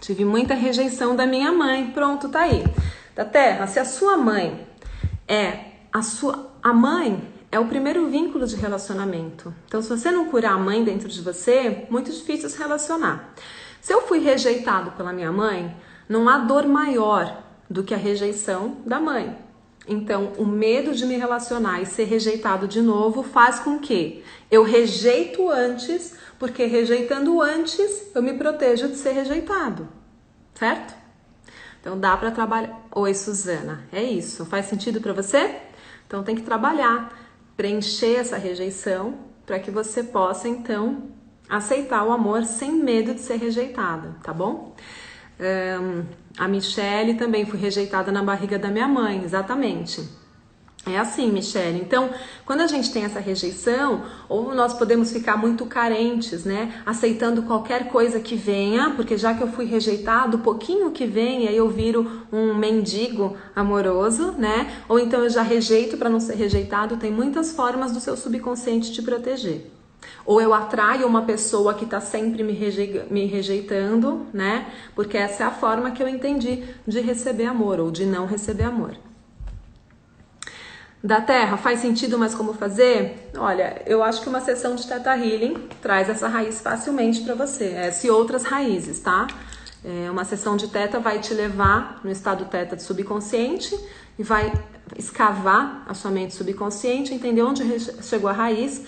Tive muita rejeição da minha mãe. Pronto, tá aí. Da terra, se a sua mãe a mãe é o primeiro vínculo de relacionamento. Então, se você não curar a mãe dentro de você, muito difícil se relacionar. Se eu fui rejeitado pela minha mãe, não há dor maior do que a rejeição da mãe. Então, o medo de me relacionar e ser rejeitado de novo faz com que eu rejeito antes, porque rejeitando antes, eu me protejo de ser rejeitado. Certo? Então, dá para trabalhar... Oi, Suzana. É isso. Faz sentido para você? Então, tem que trabalhar, preencher essa rejeição para que você possa, então, aceitar o amor sem medo de ser rejeitada, tá bom? A Michele também foi rejeitada na barriga da minha mãe, exatamente. É assim, Michele. Então, quando a gente tem essa rejeição, ou nós podemos ficar muito carentes, né? Aceitando qualquer coisa que venha, porque já que eu fui rejeitado, o pouquinho que vem, aí eu viro um mendigo amoroso, né? Ou então eu já rejeito para não ser rejeitado. Tem muitas formas do seu subconsciente te proteger. Ou eu atraio uma pessoa que está sempre me rejeitando, né? Porque essa é a forma que eu entendi de receber amor ou de não receber amor. Da terra, faz sentido, mas como fazer? Olha, eu acho que uma sessão de Theta Healing traz essa raiz facilmente para você. E outras raízes, tá? Uma sessão de Theta vai te levar no estado Theta de subconsciente e vai escavar a sua mente subconsciente, entender onde chegou a raiz,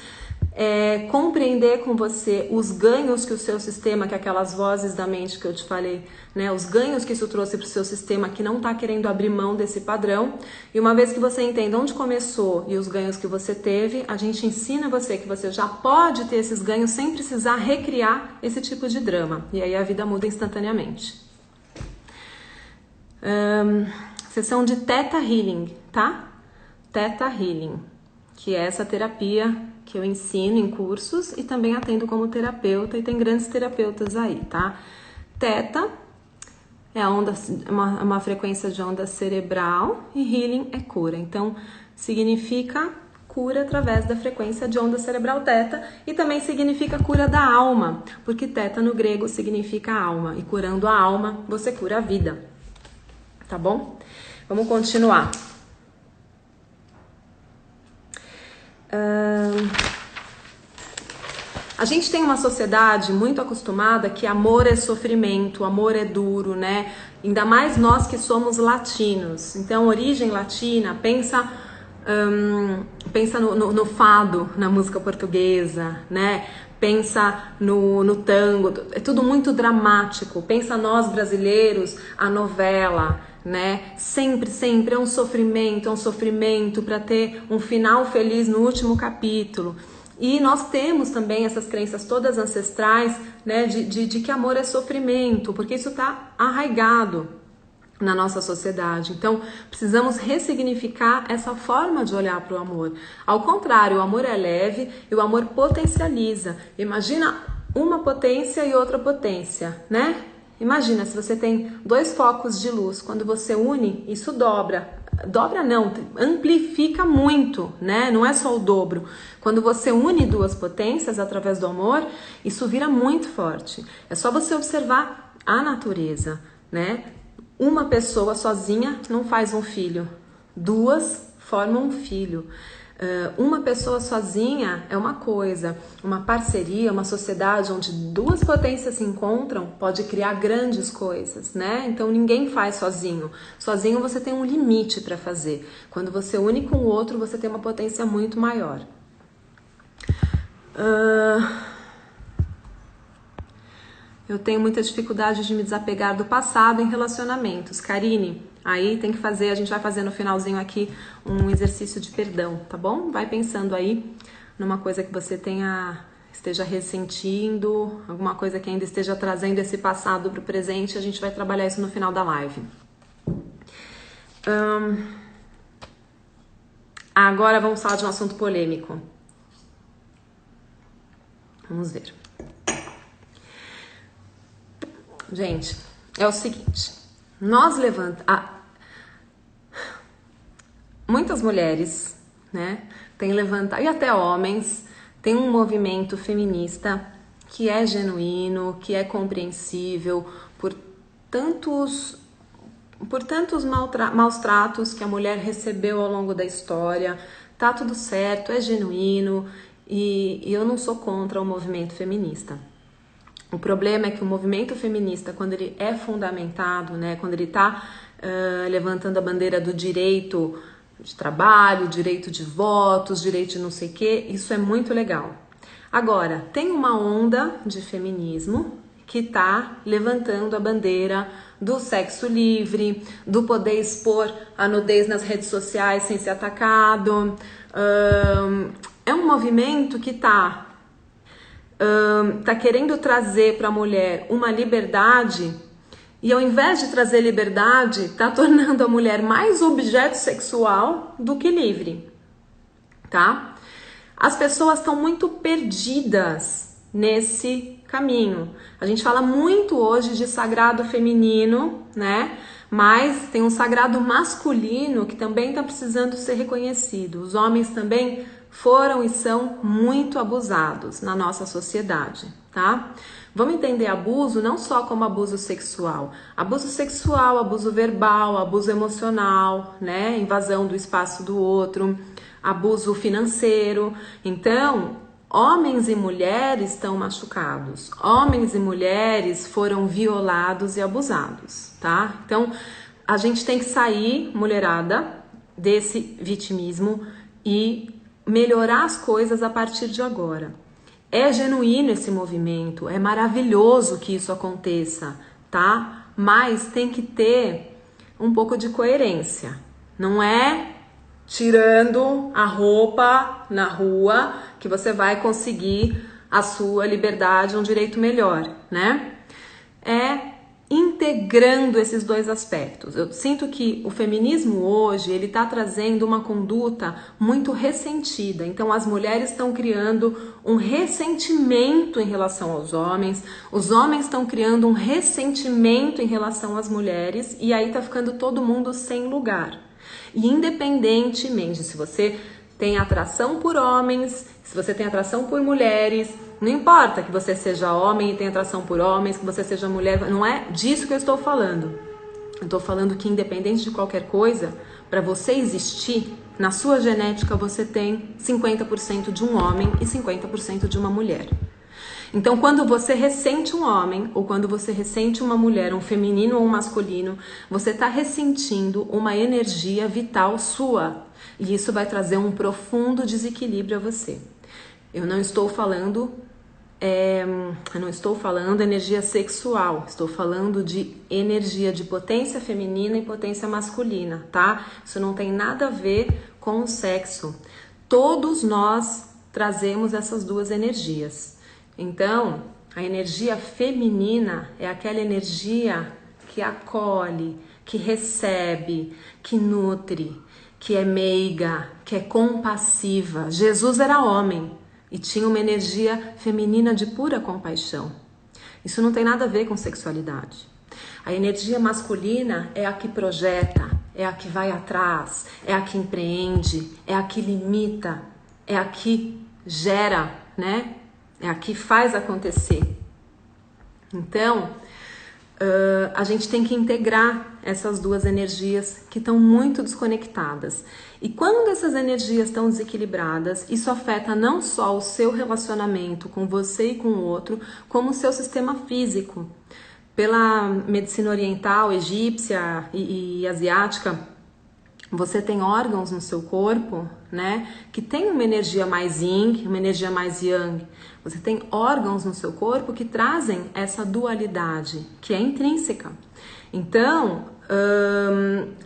compreender com você os ganhos que o seu sistema, que aquelas vozes da mente que eu te falei, né, os ganhos que isso trouxe para o seu sistema que não está querendo abrir mão desse padrão. E uma vez que você entende onde começou e os ganhos que você teve, a gente ensina você que você já pode ter esses ganhos sem precisar recriar esse tipo de drama. E aí a vida muda instantaneamente. Sessão de Theta Healing, tá? Theta Healing, que é essa terapia que eu ensino em cursos e também atendo como terapeuta, e tem grandes terapeutas aí, tá? Theta é uma frequência de onda cerebral e healing é cura. Então, significa cura através da frequência de onda cerebral Theta e também significa cura da alma, porque Theta no grego significa alma e curando a alma, você cura a vida. Tá bom? Vamos continuar. A gente tem uma sociedade muito acostumada que amor é sofrimento, amor é duro, né? Ainda mais nós que somos latinos. Então, origem latina, pensa no fado, na música portuguesa, né? Pensa no tango, é tudo muito dramático. Pensa nós brasileiros, a novela, né? Sempre é um sofrimento para ter um final feliz no último capítulo. E nós temos também essas crenças todas ancestrais, né, de que amor é sofrimento, porque isso está arraigado. na nossa sociedade. Então, precisamos ressignificar essa forma de olhar para o amor. Ao contrário, o amor é leve e o amor potencializa. Imagina uma potência e outra potência, né? Imagina se você tem dois focos de luz, quando você une, isso dobra. Dobra não, amplifica muito, né? Não é só o dobro. Quando você une duas potências através do amor, isso vira muito forte. É só você observar a natureza, né? Uma pessoa sozinha não faz um filho, duas formam um filho. Uma pessoa sozinha é uma coisa, uma parceria, uma sociedade onde duas potências se encontram pode criar grandes coisas, né? Então ninguém faz sozinho. Sozinho você tem um limite para fazer. Quando você une com o outro, você tem uma potência muito maior. Eu tenho muita dificuldade de me desapegar do passado em relacionamentos. Karine, aí tem que fazer, a gente vai fazer no finalzinho aqui um exercício de perdão, tá bom? Vai pensando aí numa coisa que você esteja ressentindo, alguma coisa que ainda esteja trazendo esse passado para o presente, a gente vai trabalhar isso no final da live. Agora vamos falar de um assunto polêmico. Vamos ver. Gente, é o seguinte, muitas mulheres, né, têm levantado, e até homens, tem um movimento feminista que é genuíno, que é compreensível por tantos maus tratos que a mulher recebeu ao longo da história. Tá tudo certo, é genuíno, e eu não sou contra o movimento feminista. O problema é que o movimento feminista, quando ele é fundamentado, né, quando ele está levantando a bandeira do direito de trabalho, direito de votos, direito de não sei o que, isso é muito legal. Agora, tem uma onda de feminismo que está levantando a bandeira do sexo livre, do poder expor a nudez nas redes sociais sem ser atacado. É um movimento que está querendo trazer para a mulher uma liberdade, e ao invés de trazer liberdade, está tornando a mulher mais objeto sexual do que livre, tá? As pessoas estão muito perdidas nesse caminho. A gente fala muito hoje de sagrado feminino, né? Mas tem um sagrado masculino que também está precisando ser reconhecido. Os homens também foram e são muito abusados na nossa sociedade, tá? Vamos entender abuso não só como abuso sexual, abuso verbal, abuso emocional, né? Invasão do espaço do outro, abuso financeiro. Então, homens e mulheres estão machucados, homens e mulheres foram violados e abusados, tá? Então, a gente tem que sair, mulherada, desse vitimismo e melhorar as coisas a partir de agora. É genuíno esse movimento, é maravilhoso que isso aconteça, tá? Mas tem que ter um pouco de coerência. Não é tirando a roupa na rua que você vai conseguir a sua liberdade, um direito melhor, né? É integrando esses dois aspectos. Eu sinto que o feminismo hoje, ele está trazendo uma conduta muito ressentida. Então, as mulheres estão criando um ressentimento em relação aos homens, os homens estão criando um ressentimento em relação às mulheres, e aí tá ficando todo mundo sem lugar. E independentemente se você tem atração por homens, se você tem atração por mulheres, não importa que você seja homem e tenha atração por homens, que você seja mulher, não é disso que eu estou falando. Eu estou falando que independente de qualquer coisa, para você existir, na sua genética você tem 50% de um homem e 50% de uma mulher. Então, quando você ressente um homem ou quando você ressente uma mulher, um feminino ou um masculino, você está ressentindo uma energia vital sua. E isso vai trazer um profundo desequilíbrio a você. Eu não estou falando energia sexual, estou falando de energia de potência feminina e potência masculina, tá? Isso não tem nada a ver com o sexo. Todos nós trazemos essas duas energias. Então, a energia feminina é aquela energia que acolhe, que recebe, que nutre, que é meiga, que é compassiva. Jesus era homem e tinha uma energia feminina de pura compaixão. Isso não tem nada a ver com sexualidade. A energia masculina é a que projeta, é a que vai atrás, é a que empreende, é a que limita, é a que gera, né? É a que faz acontecer. Então, a gente tem que integrar essas duas energias que estão muito desconectadas. E quando essas energias estão desequilibradas, isso afeta não só o seu relacionamento com você e com o outro, como o seu sistema físico. Pela medicina oriental, egípcia e asiática, você tem órgãos no seu corpo, né, que tem uma energia mais yin, uma energia mais yang. Você tem órgãos no seu corpo que trazem essa dualidade, que é intrínseca. Então,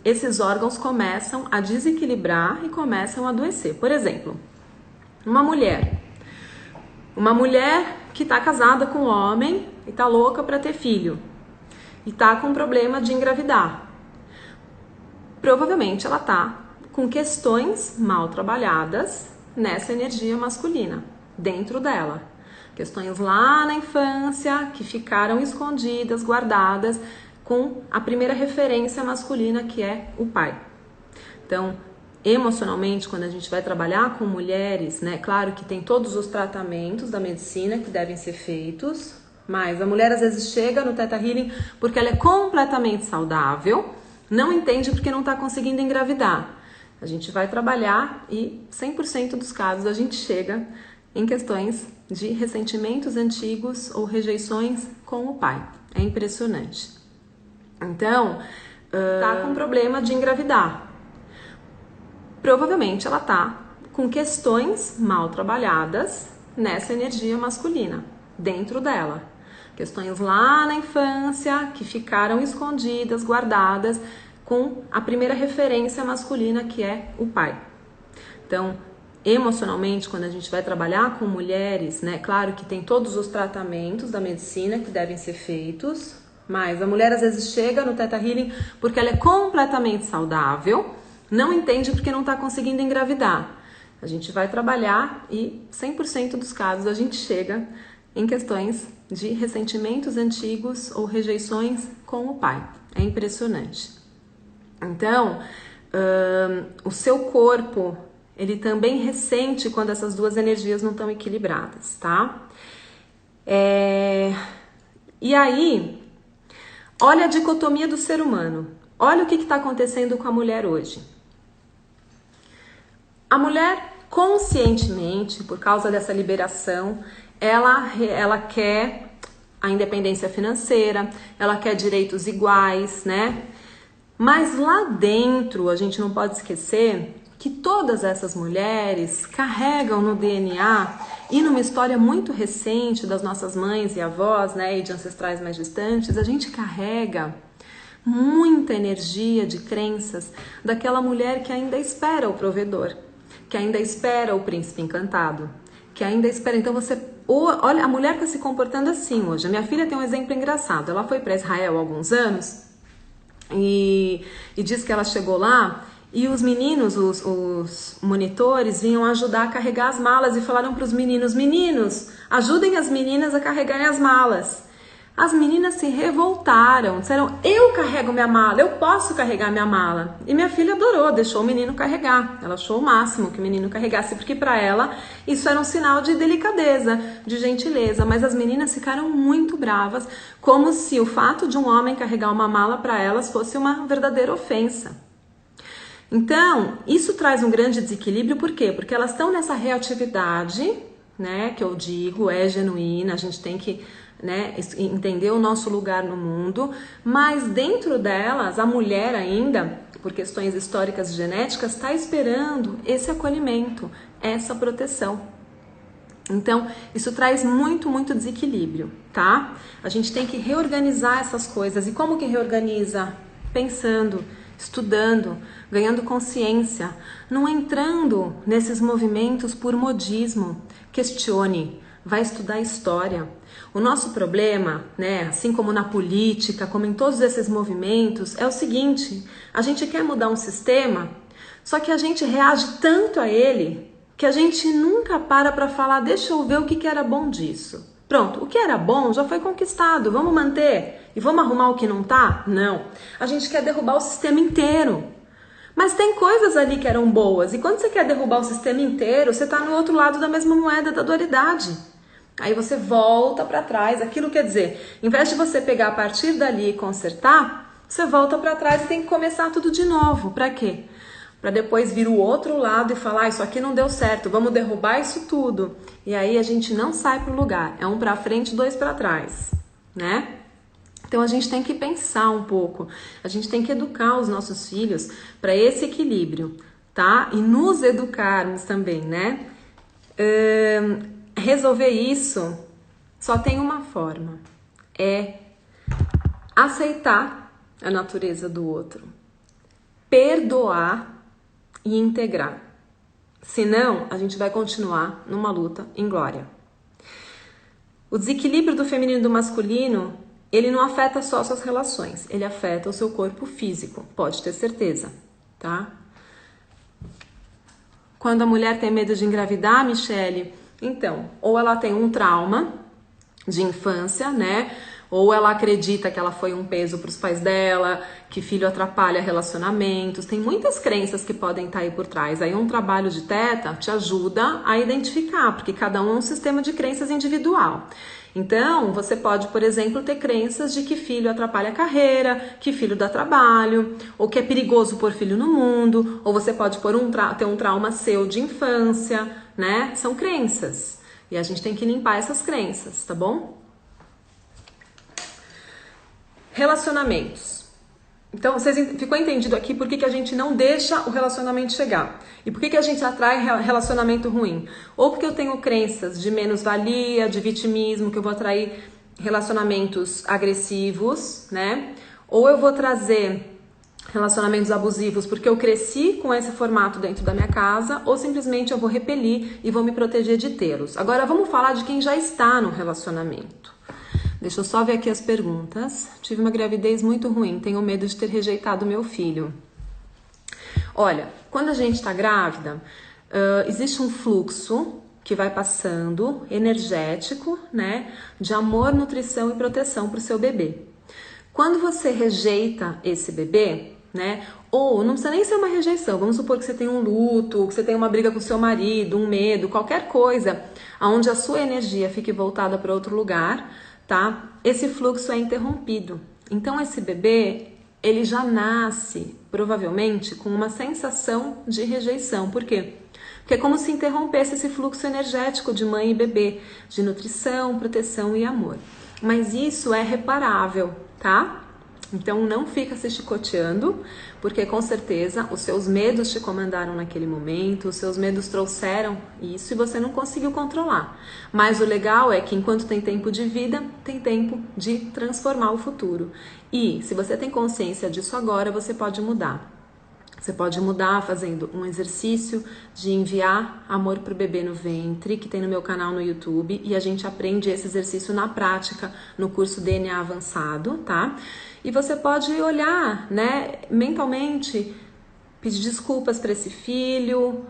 esses órgãos começam a desequilibrar e começam a adoecer. Por exemplo, uma mulher que está casada com um homem e está louca para ter filho e está com problema de engravidar. Provavelmente ela está com questões mal trabalhadas nessa energia masculina, dentro dela. Questões lá na infância que ficaram escondidas, guardadas, com a primeira referência masculina, que é o pai. Então, emocionalmente, quando a gente vai trabalhar com mulheres, né, claro que tem todos os tratamentos da medicina que devem ser feitos, mas a mulher às vezes chega no Theta Healing porque ela é completamente saudável, não entende porque não está conseguindo engravidar. A gente vai trabalhar e 100% dos casos a gente chega em questões de ressentimentos antigos ou rejeições com o pai. É impressionante. Então, tá com problema de engravidar. Provavelmente ela tá com questões mal trabalhadas nessa energia masculina, dentro dela. Questões lá na infância que ficaram escondidas, guardadas, com a primeira referência masculina, que é o pai. Então, emocionalmente, quando a gente vai trabalhar com mulheres, né, claro que tem todos os tratamentos da medicina que devem ser feitos, mas a mulher às vezes chega no Theta Healing porque ela é completamente saudável, não entende porque não está conseguindo engravidar. A gente vai trabalhar e 100% dos casos a gente chega em questões de ressentimentos antigos ou rejeições com o pai. É impressionante. Então, o seu corpo, ele também ressente quando essas duas energias não estão equilibradas, tá? E aí, olha a dicotomia do ser humano. Olha o que está acontecendo com a mulher hoje. A mulher, conscientemente, por causa dessa liberação, ela quer a independência financeira, ela quer direitos iguais, né? Mas lá dentro, a gente não pode esquecer que todas essas mulheres carregam no DNA e numa história muito recente das nossas mães e avós, né, e de ancestrais mais distantes, a gente carrega muita energia de crenças daquela mulher que ainda espera o provedor, que ainda espera o príncipe encantado, que ainda espera. Então olha, a mulher está se comportando assim hoje. A minha filha tem um exemplo engraçado. Ela foi para Israel há alguns anos e diz que ela chegou lá e os meninos, os monitores, vinham ajudar a carregar as malas e falaram para os meninos: meninos, ajudem as meninas a carregarem as malas. As meninas se revoltaram, disseram: eu carrego minha mala, eu posso carregar minha mala. E minha filha adorou, deixou o menino carregar. Ela achou o máximo que o menino carregasse, porque para ela isso era um sinal de delicadeza, de gentileza. Mas as meninas ficaram muito bravas, como se o fato de um homem carregar uma mala para elas fosse uma verdadeira ofensa. Então, isso traz um grande desequilíbrio, por quê? Porque elas estão nessa reatividade, né, que eu digo, é genuína, a gente tem que, né, entender o nosso lugar no mundo, mas dentro delas, a mulher ainda, por questões históricas e genéticas, está esperando esse acolhimento, essa proteção. Então, isso traz muito, muito desequilíbrio, tá? A gente tem que reorganizar essas coisas. E como que reorganiza? Pensando, estudando, ganhando consciência, não entrando nesses movimentos por modismo. Questione. vai estudar história. O nosso problema, né, assim como na política, como em todos esses movimentos, é o seguinte: a gente quer mudar um sistema, só que a gente reage tanto a ele que a gente nunca para falar, deixa eu ver o que era bom disso. Pronto, o que era bom já foi conquistado, vamos manter e vamos arrumar o que não tá? Não. A gente quer derrubar o sistema inteiro. Mas tem coisas ali que eram boas, e quando você quer derrubar o sistema inteiro, você está no outro lado da mesma moeda da dualidade. Aí você volta para trás, aquilo quer dizer, em vez de você pegar a partir dali e consertar, você volta para trás e tem que começar tudo de novo. Para quê? Para depois vir o outro lado e falar, isso aqui não deu certo, vamos derrubar isso tudo. E aí a gente não sai pro lugar, é um para frente, dois para trás, né? Então a gente tem que pensar um pouco, a gente tem que educar os nossos filhos para esse equilíbrio, tá? E nos educarmos também, né? Resolver isso só tem uma forma, é aceitar a natureza do outro, perdoar e integrar. Senão, a gente vai continuar numa luta inglória. O desequilíbrio do feminino e do masculino, ele não afeta só suas relações, ele afeta o seu corpo físico, pode ter certeza, tá? Quando a mulher tem medo de engravidar, Michele, então, ou ela tem um trauma de infância, né? Ou ela acredita que ela foi um peso para os pais dela, que filho atrapalha relacionamentos. Tem muitas crenças que podem estar aí por trás. Aí um trabalho de teta te ajuda a identificar, porque cada um é um sistema de crenças individual. Então, você pode, por exemplo, ter crenças de que filho atrapalha a carreira, que filho dá trabalho, ou que é perigoso pôr filho no mundo, ou você pode ter um trauma seu de infância, né? São crenças. E a gente tem que limpar essas crenças, tá bom? Relacionamentos. Então, ficou entendido aqui por que a gente não deixa o relacionamento chegar? E por que a gente atrai relacionamento ruim? Ou porque eu tenho crenças de menos-valia, de vitimismo, que eu vou atrair relacionamentos agressivos, né? Ou eu vou trazer relacionamentos abusivos porque eu cresci com esse formato dentro da minha casa, ou simplesmente eu vou repelir e vou me proteger de tê-los. Agora, vamos falar de quem já está no relacionamento. Deixa eu só ver aqui as perguntas. Tive uma gravidez muito ruim, tenho medo de ter rejeitado meu filho. Olha, quando a gente está grávida, existe um fluxo que vai passando, energético, né? De amor, nutrição e proteção para o seu bebê. Quando você rejeita esse bebê, né? Ou não precisa nem ser uma rejeição, vamos supor que você tem um luto, que você tem uma briga com seu marido, um medo, qualquer coisa, onde a sua energia fique voltada para outro lugar, tá? Esse fluxo é interrompido. Então esse bebê, ele já nasce, provavelmente, com uma sensação de rejeição. Por quê? Porque é como se interrompesse esse fluxo energético de mãe e bebê, de nutrição, proteção e amor. Mas isso é reparável, tá? Então não fica se chicoteando, porque com certeza os seus medos te comandaram naquele momento, os seus medos trouxeram isso e você não conseguiu controlar. Mas o legal é que enquanto tem tempo de vida, tem tempo de transformar o futuro. E se você tem consciência disso agora, você pode mudar. Você pode mudar fazendo um exercício de enviar amor pro bebê no ventre, que tem no meu canal no YouTube, e a gente aprende esse exercício na prática no curso DNA Avançado, tá? E você pode olhar, né, mentalmente, pedir desculpas para esse filho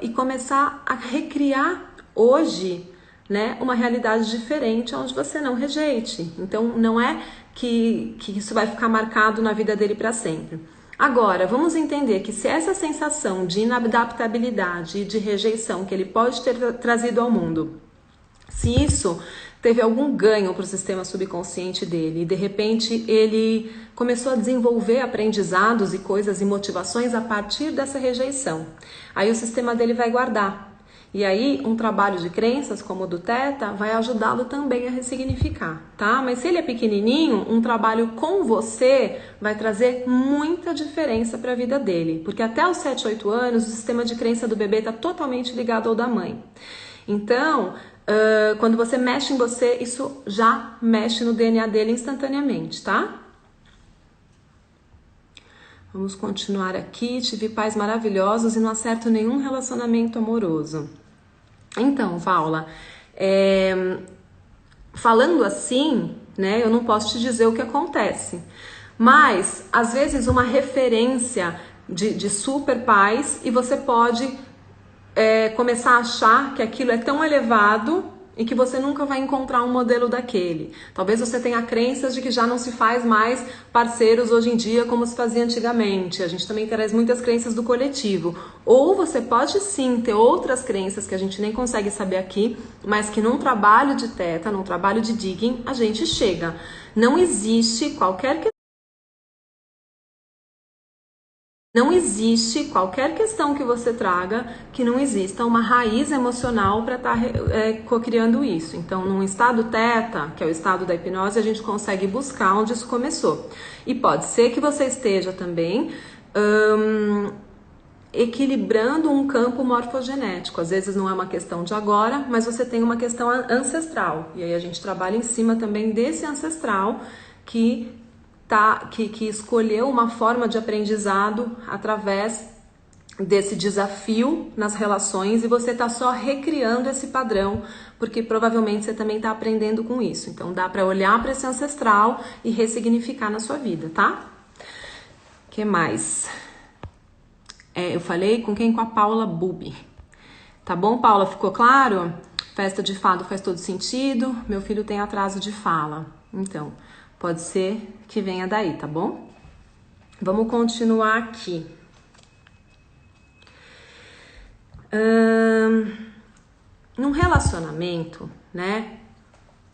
e começar a recriar hoje, né, uma realidade diferente onde você não rejeite. Então, não é que isso vai ficar marcado na vida dele para sempre. Agora, vamos entender que se essa sensação de inadaptabilidade e de rejeição que ele pode ter trazido ao mundo, se isso teve algum ganho para o sistema subconsciente dele e de repente ele começou a desenvolver aprendizados e coisas e motivações a partir dessa rejeição, aí o sistema dele vai guardar. E aí, um trabalho de crenças, como o do Theta, vai ajudá-lo também a ressignificar, tá? Mas se ele é pequenininho, um trabalho com você vai trazer muita diferença para a vida dele. Porque até os 7, 8 anos, o sistema de crença do bebê está totalmente ligado ao da mãe. Então, quando você mexe em você, isso já mexe no DNA dele instantaneamente, tá? Vamos continuar aqui. Tive pais maravilhosos e não acerto nenhum relacionamento amoroso. Então, Paula, Falando assim, né, eu não posso te dizer o que acontece, mas às vezes uma referência de super pais e você pode começar a achar que aquilo é tão elevado e que você nunca vai encontrar um modelo daquele. Talvez você tenha crenças de que já não se faz mais parceiros hoje em dia como se fazia antigamente. A gente também traz muitas crenças do coletivo. Ou você pode sim ter outras crenças que a gente nem consegue saber aqui, mas que num trabalho de teta, num trabalho de digging, a gente chega. Não existe qualquer questão que você traga que não exista uma raiz emocional para estar cocriando isso. Então, num estado teta, que é o estado da hipnose, a gente consegue buscar onde isso começou. E pode ser que você esteja também equilibrando um campo morfogenético. Às vezes não é uma questão de agora, mas você tem uma questão ancestral. E aí a gente trabalha em cima também desse ancestral que escolheu uma forma de aprendizado através desse desafio nas relações e você está só recriando esse padrão, porque provavelmente você também está aprendendo com isso. Então dá para olhar para esse ancestral e ressignificar na sua vida, tá? O que mais? Eu falei com quem? Com a Paula Bubi. Tá bom, Paula? Ficou claro? Festa de fado faz todo sentido. Meu filho tem atraso de fala. Então, pode ser que venha daí, tá bom? Vamos continuar aqui. Num relacionamento, né?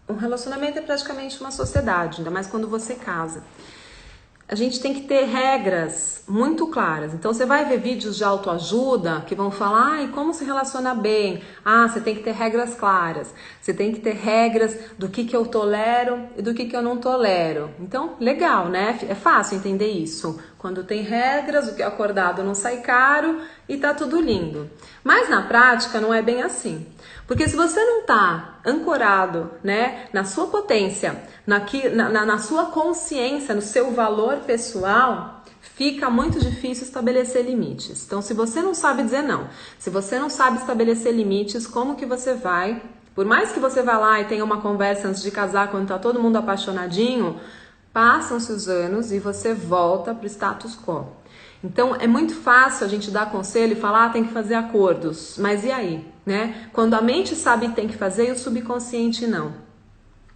Um relacionamento é praticamente uma sociedade, ainda mais quando você casa. A gente tem que ter regras muito claras. Então, você vai ver vídeos de autoajuda que vão falar, como se relacionar bem. Você tem que ter regras claras. Você tem que ter regras do que eu tolero e do que eu não tolero. Então, legal, né? É fácil entender isso. Quando tem regras, o que é acordado não sai caro e tá tudo lindo. Mas na prática não é bem assim. Porque se você não tá ancorado, né, na sua potência, na sua consciência, no seu valor pessoal, fica muito difícil estabelecer limites. Então, se você não sabe dizer não, se você não sabe estabelecer limites, como que você vai? Por mais que você vá lá e tenha uma conversa antes de casar, quando tá todo mundo apaixonadinho, passam-se os anos e você volta pro status quo. Então, é muito fácil a gente dar conselho e falar, tem que fazer acordos. Mas e aí, né? Quando a mente sabe que tem que fazer e o subconsciente não.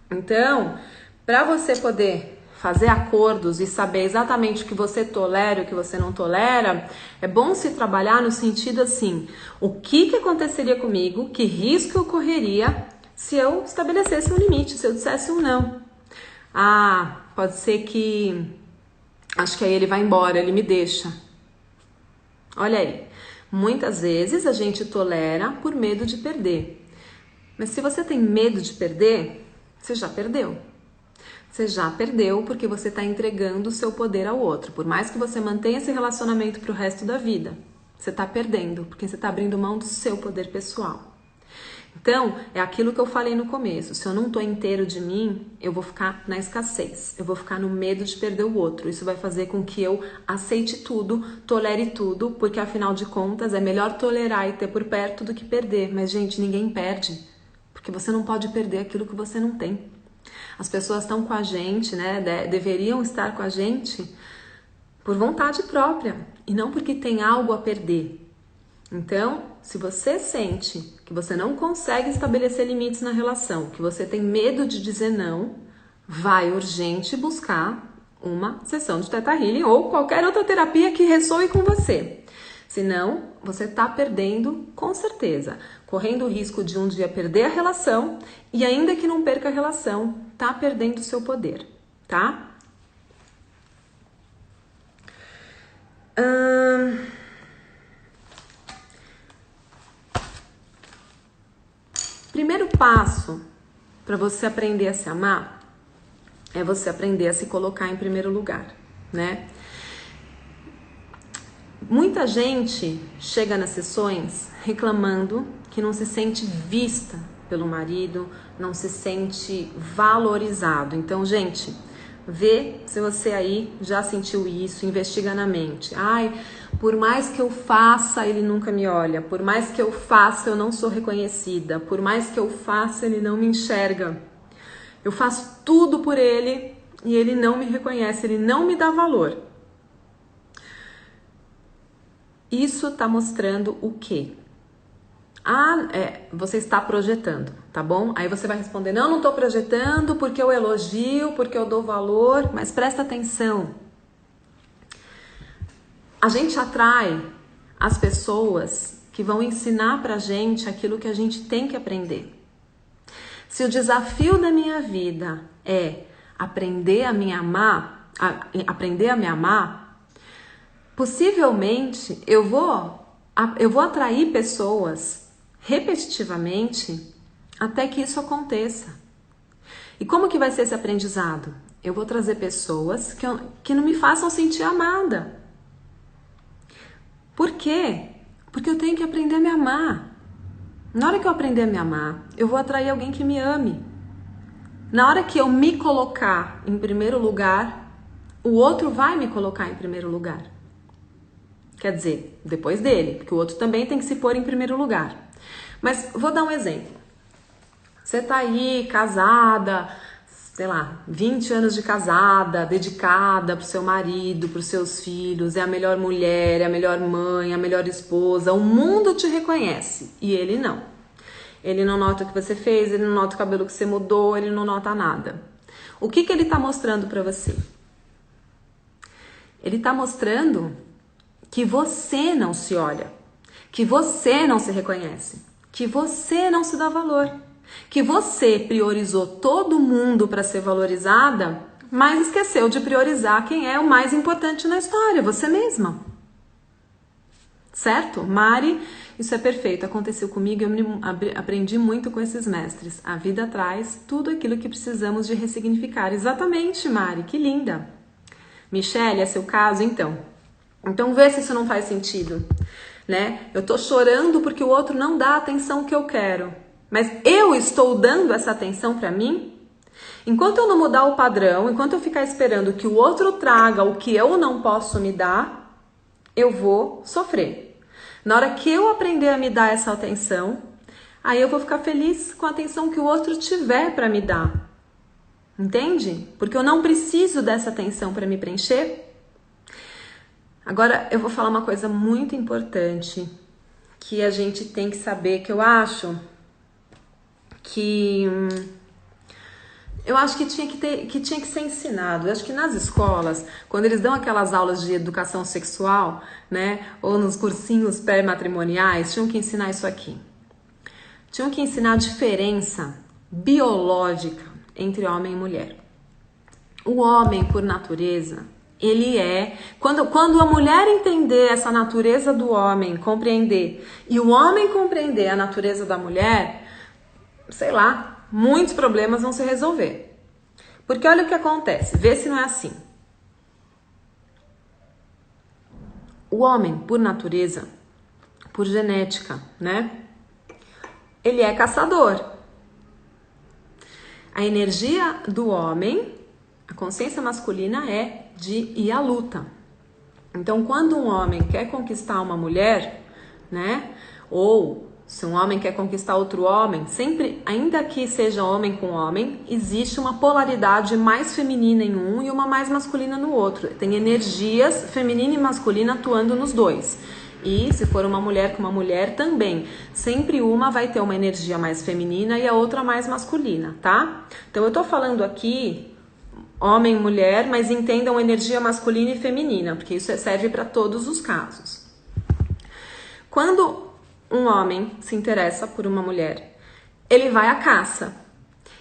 Então, para você poder fazer acordos e saber exatamente o que você tolera e o que você não tolera, é bom se trabalhar no sentido assim, o que aconteceria comigo, que risco eu correria se eu estabelecesse um limite, se eu dissesse um não. Pode ser que... acho que aí ele vai embora, ele me deixa. Olha aí, muitas vezes a gente tolera por medo de perder. Mas se você tem medo de perder, você já perdeu. Você já perdeu porque você está entregando o seu poder ao outro. Por mais que você mantenha esse relacionamento para o resto da vida, você está perdendo porque você está abrindo mão do seu poder pessoal. Então, é aquilo que eu falei no começo. Se eu não tô inteiro de mim, eu vou ficar na escassez. Eu vou ficar no medo de perder o outro. Isso vai fazer com que eu aceite tudo, tolere tudo, porque afinal de contas é melhor tolerar e ter por perto do que perder. Mas, gente, ninguém perde, porque você não pode perder aquilo que você não tem. As pessoas estão com a gente, né? Deveriam estar com a gente por vontade própria e não porque tem algo a perder. Então, se você sente que você não consegue estabelecer limites na relação, que você tem medo de dizer não, vai urgente buscar uma sessão de Theta Healing ou qualquer outra terapia que ressoe com você. Senão, você está perdendo com certeza, correndo o risco de um dia perder a relação e ainda que não perca a relação, tá perdendo o seu poder, tá? Primeiro passo para você aprender a se amar é você aprender a se colocar em primeiro lugar, né? Muita gente chega nas sessões reclamando que não se sente vista pelo marido, não se sente valorizado. Então, gente, vê se você aí já sentiu isso, investiga na mente. Por mais que eu faça, ele nunca me olha. Por mais que eu faça, eu não sou reconhecida. Por mais que eu faça, ele não me enxerga. Eu faço tudo por ele e ele não me reconhece, ele não me dá valor. Isso tá mostrando o quê? Você está projetando, tá bom? Aí você vai responder, não tô projetando porque eu elogio, porque eu dou valor, mas presta atenção. A gente atrai as pessoas que vão ensinar pra gente aquilo que a gente tem que aprender. Se o desafio da minha vida é aprender a me amar, possivelmente eu vou atrair pessoas repetitivamente até que isso aconteça. E como que vai ser esse aprendizado? Eu vou trazer pessoas que não me façam sentir amada. Por quê? Porque eu tenho que aprender a me amar. Na hora que eu aprender a me amar, eu vou atrair alguém que me ame. Na hora que eu me colocar em primeiro lugar, o outro vai me colocar em primeiro lugar. Quer dizer, depois dele, porque o outro também tem que se pôr em primeiro lugar. Mas vou dar um exemplo. Você tá aí, casada, sei lá, 20 anos de casada, dedicada pro seu marido, pros seus filhos, é a melhor mulher, é a melhor mãe, a melhor esposa, o mundo te reconhece e ele não. Ele não nota o que você fez, ele não nota o cabelo que você mudou, ele não nota nada. O que ele tá mostrando pra você? Ele tá mostrando que você não se olha, que você não se reconhece, que você não se dá valor, que você priorizou todo mundo para ser valorizada, mas esqueceu de priorizar quem é o mais importante na história, você mesma. Certo? Mari, isso é perfeito, aconteceu comigo, eu aprendi muito com esses mestres. A vida traz tudo aquilo que precisamos de ressignificar. Exatamente, Mari, que linda. Michele, é seu caso? Então vê se isso não faz sentido, né? Eu tô chorando porque o outro não dá a atenção que eu quero, mas eu estou dando essa atenção pra mim? Enquanto eu não mudar o padrão, enquanto eu ficar esperando que o outro traga o que eu não posso me dar, eu vou sofrer. Na hora que eu aprender a me dar essa atenção, aí eu vou ficar feliz com a atenção que o outro tiver pra me dar. Entende? Porque eu não preciso dessa atenção pra me preencher. Agora eu vou falar uma coisa muito importante que a gente tem que saber, que eu acho que tinha que ser ensinado. Eu acho que nas escolas, quando eles dão aquelas aulas de educação sexual, né, ou nos cursinhos pré-matrimoniais, tinham que ensinar isso aqui. Tinham que ensinar a diferença biológica entre homem e mulher. O homem, por natureza, ele é... Quando a mulher entender essa natureza do homem, compreender, e o homem compreender a natureza da mulher, sei lá, muitos problemas vão se resolver. Porque olha o que acontece, vê se não é assim. O homem, por natureza, por genética, né? Ele é caçador. A energia do homem, a consciência masculina é de ir à luta. Então, quando um homem quer conquistar uma mulher, né? Ou se um homem quer conquistar outro homem, sempre, ainda que seja homem com homem, existe uma polaridade mais feminina em um e uma mais masculina no outro. Tem energias feminina e masculina atuando nos dois. E se for uma mulher com uma mulher também, sempre uma vai ter uma energia mais feminina e a outra mais masculina, tá? Então eu tô falando aqui homem e mulher, mas entendam energia masculina e feminina, porque isso serve para todos os casos. Quando um homem se interessa por uma mulher, ele vai à caça.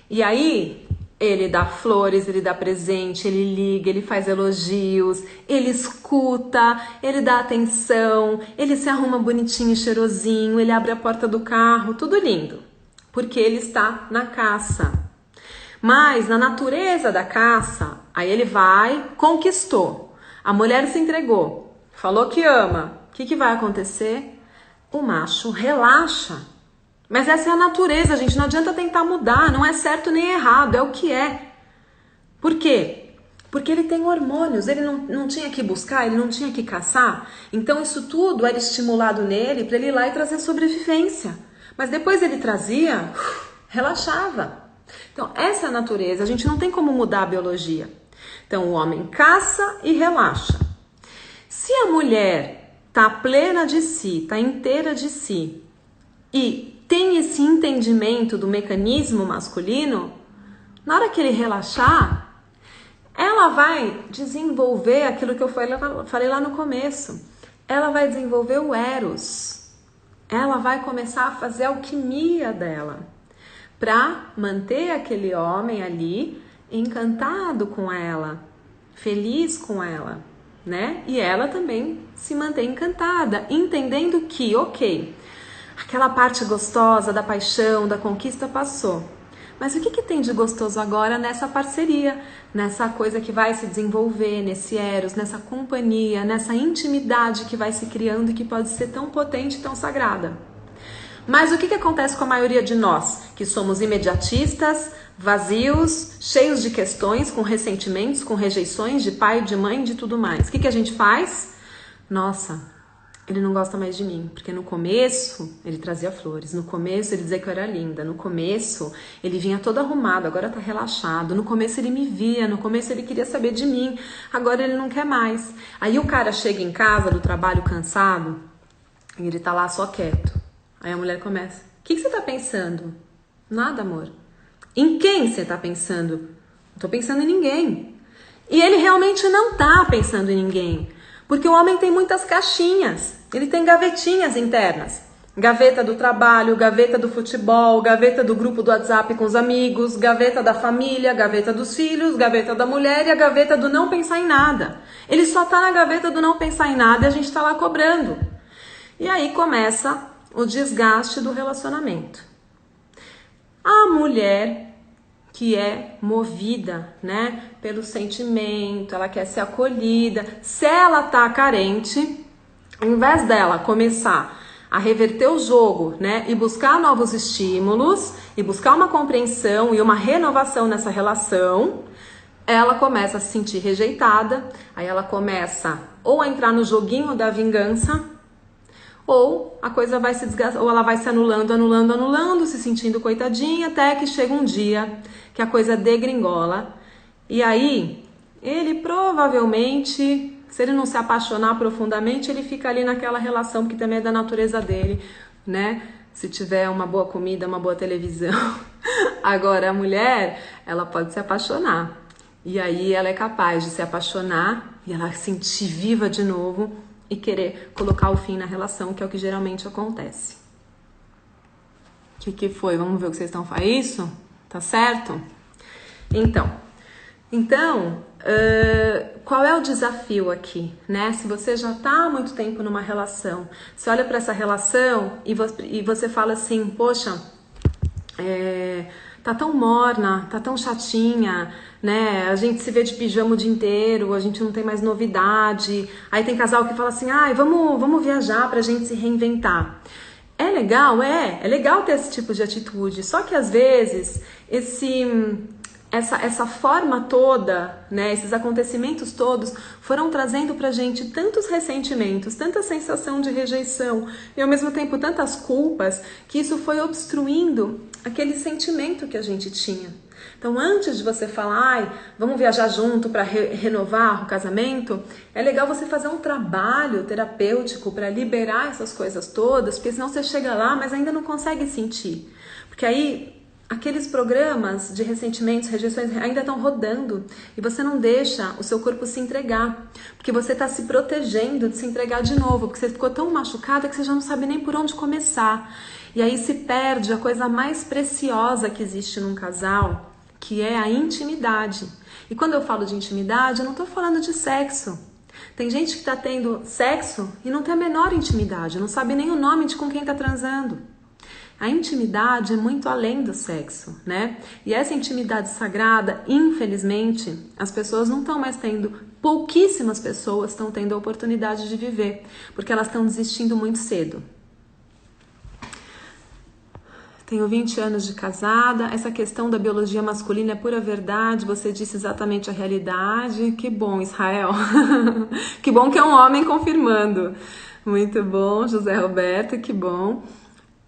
E aí ele dá flores, ele dá presente, ele liga, ele faz elogios, ele escuta, ele dá atenção, ele se arruma bonitinho e cheirosinho, ele abre a porta do carro, tudo lindo, porque ele está na caça. Mas na natureza da caça, aí ele vai, conquistou. A mulher se entregou, falou que ama. O que vai acontecer? O macho relaxa. Mas essa é a natureza, gente. Não adianta tentar mudar. Não é certo nem errado, é o que é. Por quê? Porque ele tem hormônios, ele não tinha que buscar, ele não tinha que caçar. Então isso tudo era estimulado nele para ele ir lá e trazer sobrevivência. Mas depois ele trazia, relaxava. Então essa é a natureza, a gente não tem como mudar a biologia. Então o homem caça e relaxa. Se a mulher tá plena de si, tá inteira de si e tem esse entendimento do mecanismo masculino, na hora que ele relaxar, ela vai desenvolver aquilo que eu falei lá no começo. Ela vai desenvolver o Eros. Ela vai começar a fazer a alquimia dela para manter aquele homem ali encantado com ela, feliz com ela, né? E ela também se mantém encantada, entendendo que, ok, aquela parte gostosa da paixão, da conquista passou. Mas o que tem de gostoso agora nessa parceria, nessa coisa que vai se desenvolver, nesse Eros, nessa companhia, nessa intimidade que vai se criando e que pode ser tão potente e tão sagrada? Mas o que acontece com a maioria de nós, que somos imediatistas, vazios, cheios de questões, com ressentimentos, com rejeições de pai, de mãe, de tudo mais? O que a gente faz? Nossa, ele não gosta mais de mim, porque no começo ele trazia flores, no começo ele dizia que eu era linda, no começo ele vinha todo arrumado, agora tá relaxado, no começo ele me via, no começo ele queria saber de mim, agora ele não quer mais. Aí o cara chega em casa do trabalho cansado e ele tá lá só quieto. Aí a mulher começa, o que você tá pensando? Nada, amor. Em quem você tá pensando? Não tô pensando em ninguém. E ele realmente não tá pensando em ninguém. Porque o homem tem muitas caixinhas, ele tem gavetinhas internas. Gaveta do trabalho, gaveta do futebol, gaveta do grupo do WhatsApp com os amigos, gaveta da família, gaveta dos filhos, gaveta da mulher e a gaveta do não pensar em nada. Ele só tá na gaveta do não pensar em nada e a gente tá lá cobrando. E aí começa o desgaste do relacionamento. A mulher que é movida, né, pelo sentimento, ela quer ser acolhida. Se ela tá carente, ao invés dela começar a reverter o jogo, né, e buscar novos estímulos, e buscar uma compreensão e uma renovação nessa relação, ela começa a se sentir rejeitada, aí ela começa ou a entrar no joguinho da vingança, ou a coisa vai se desgastar, ou ela vai se anulando, se sentindo coitadinha, até que chega um dia que a coisa degringola. E aí, ele provavelmente, se ele não se apaixonar profundamente, ele fica ali naquela relação, porque também é da natureza dele, né? Se tiver uma boa comida, uma boa televisão. Agora, a mulher, ela pode se apaixonar. E aí ela é capaz de se apaixonar e ela se sentir viva de novo e querer colocar o fim na relação, que é o que geralmente acontece. O que foi? Vamos ver o que vocês estão falando. É isso? Tá certo? Então, qual é o desafio aqui, né? Se você já tá há muito tempo numa relação, você olha para essa relação e você fala assim, poxa, tá tão morna, tá tão chatinha, né? A gente se vê de pijama o dia inteiro, a gente não tem mais novidade. Aí tem casal que fala assim, ai, vamos viajar pra gente se reinventar. É legal, é legal ter esse tipo de atitude, só que às vezes essa forma toda, né, esses acontecimentos todos foram trazendo pra gente tantos ressentimentos, tanta sensação de rejeição e ao mesmo tempo tantas culpas, que isso foi obstruindo aquele sentimento que a gente tinha. Então, antes de você falar, ai, vamos viajar junto para renovar o casamento, é legal você fazer um trabalho terapêutico para liberar essas coisas todas, porque senão você chega lá, mas ainda não consegue sentir. Porque aí aqueles programas de ressentimentos, rejeições ainda estão rodando e você não deixa o seu corpo se entregar, porque você está se protegendo de se entregar de novo, porque você ficou tão machucada que você já não sabe nem por onde começar. E aí se perde a coisa mais preciosa que existe num casal, que é a intimidade. E quando eu falo de intimidade, eu não estou falando de sexo. Tem gente que está tendo sexo e não tem a menor intimidade, não sabe nem o nome de com quem está transando. A intimidade é muito além do sexo, né? E essa intimidade sagrada, infelizmente, as pessoas não estão mais tendo, pouquíssimas pessoas estão tendo a oportunidade de viver, porque elas estão desistindo muito cedo. Tenho 20 anos de casada. Essa questão da biologia masculina é pura verdade. Você disse exatamente a realidade. Que bom, Israel. Que bom que é um homem confirmando. Muito bom, José Roberto, que bom.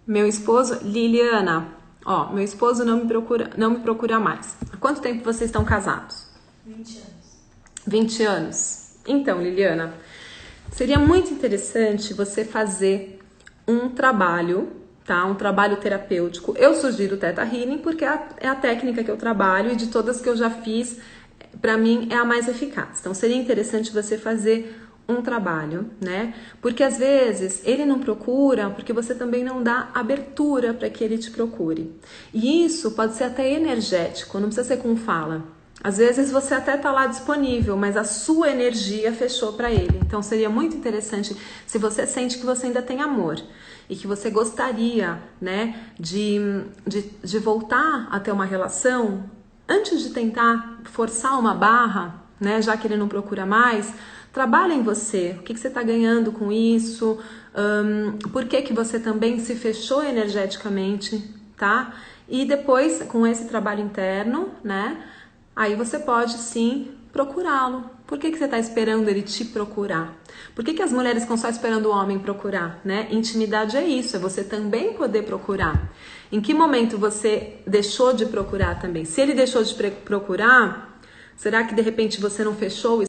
Meu esposo, Liliana. Ó, meu esposo não me procura mais. Há quanto tempo vocês estão casados? 20 anos. 20 anos. Então, Liliana, seria muito interessante você fazer um trabalho, tá? Um trabalho terapêutico. Eu sugiro o Theta Healing porque é a técnica que eu trabalho e de todas que eu já fiz, pra mim é a mais eficaz. Então, seria interessante você fazer um trabalho, né? Porque às vezes ele não procura porque você também não dá abertura para que ele te procure. E isso pode ser até energético, não precisa ser com fala. Às vezes você até tá lá disponível, mas a sua energia fechou para ele. Então seria muito interessante se você sente que você ainda tem amor e que você gostaria, né, de voltar a ter uma relação, antes de tentar forçar uma barra, né, já que ele não procura mais. Trabalha em você, o que você está ganhando com isso, por que você também se fechou energeticamente, tá? E depois, com esse trabalho interno, né, aí você pode sim procurá-lo. Por que você está esperando ele te procurar? Por que as mulheres ficam só esperando o homem procurar, né? Intimidade é isso, é você também poder procurar. Em que momento você deixou de procurar também? Se ele deixou de procurar, será que de repente você não fechou o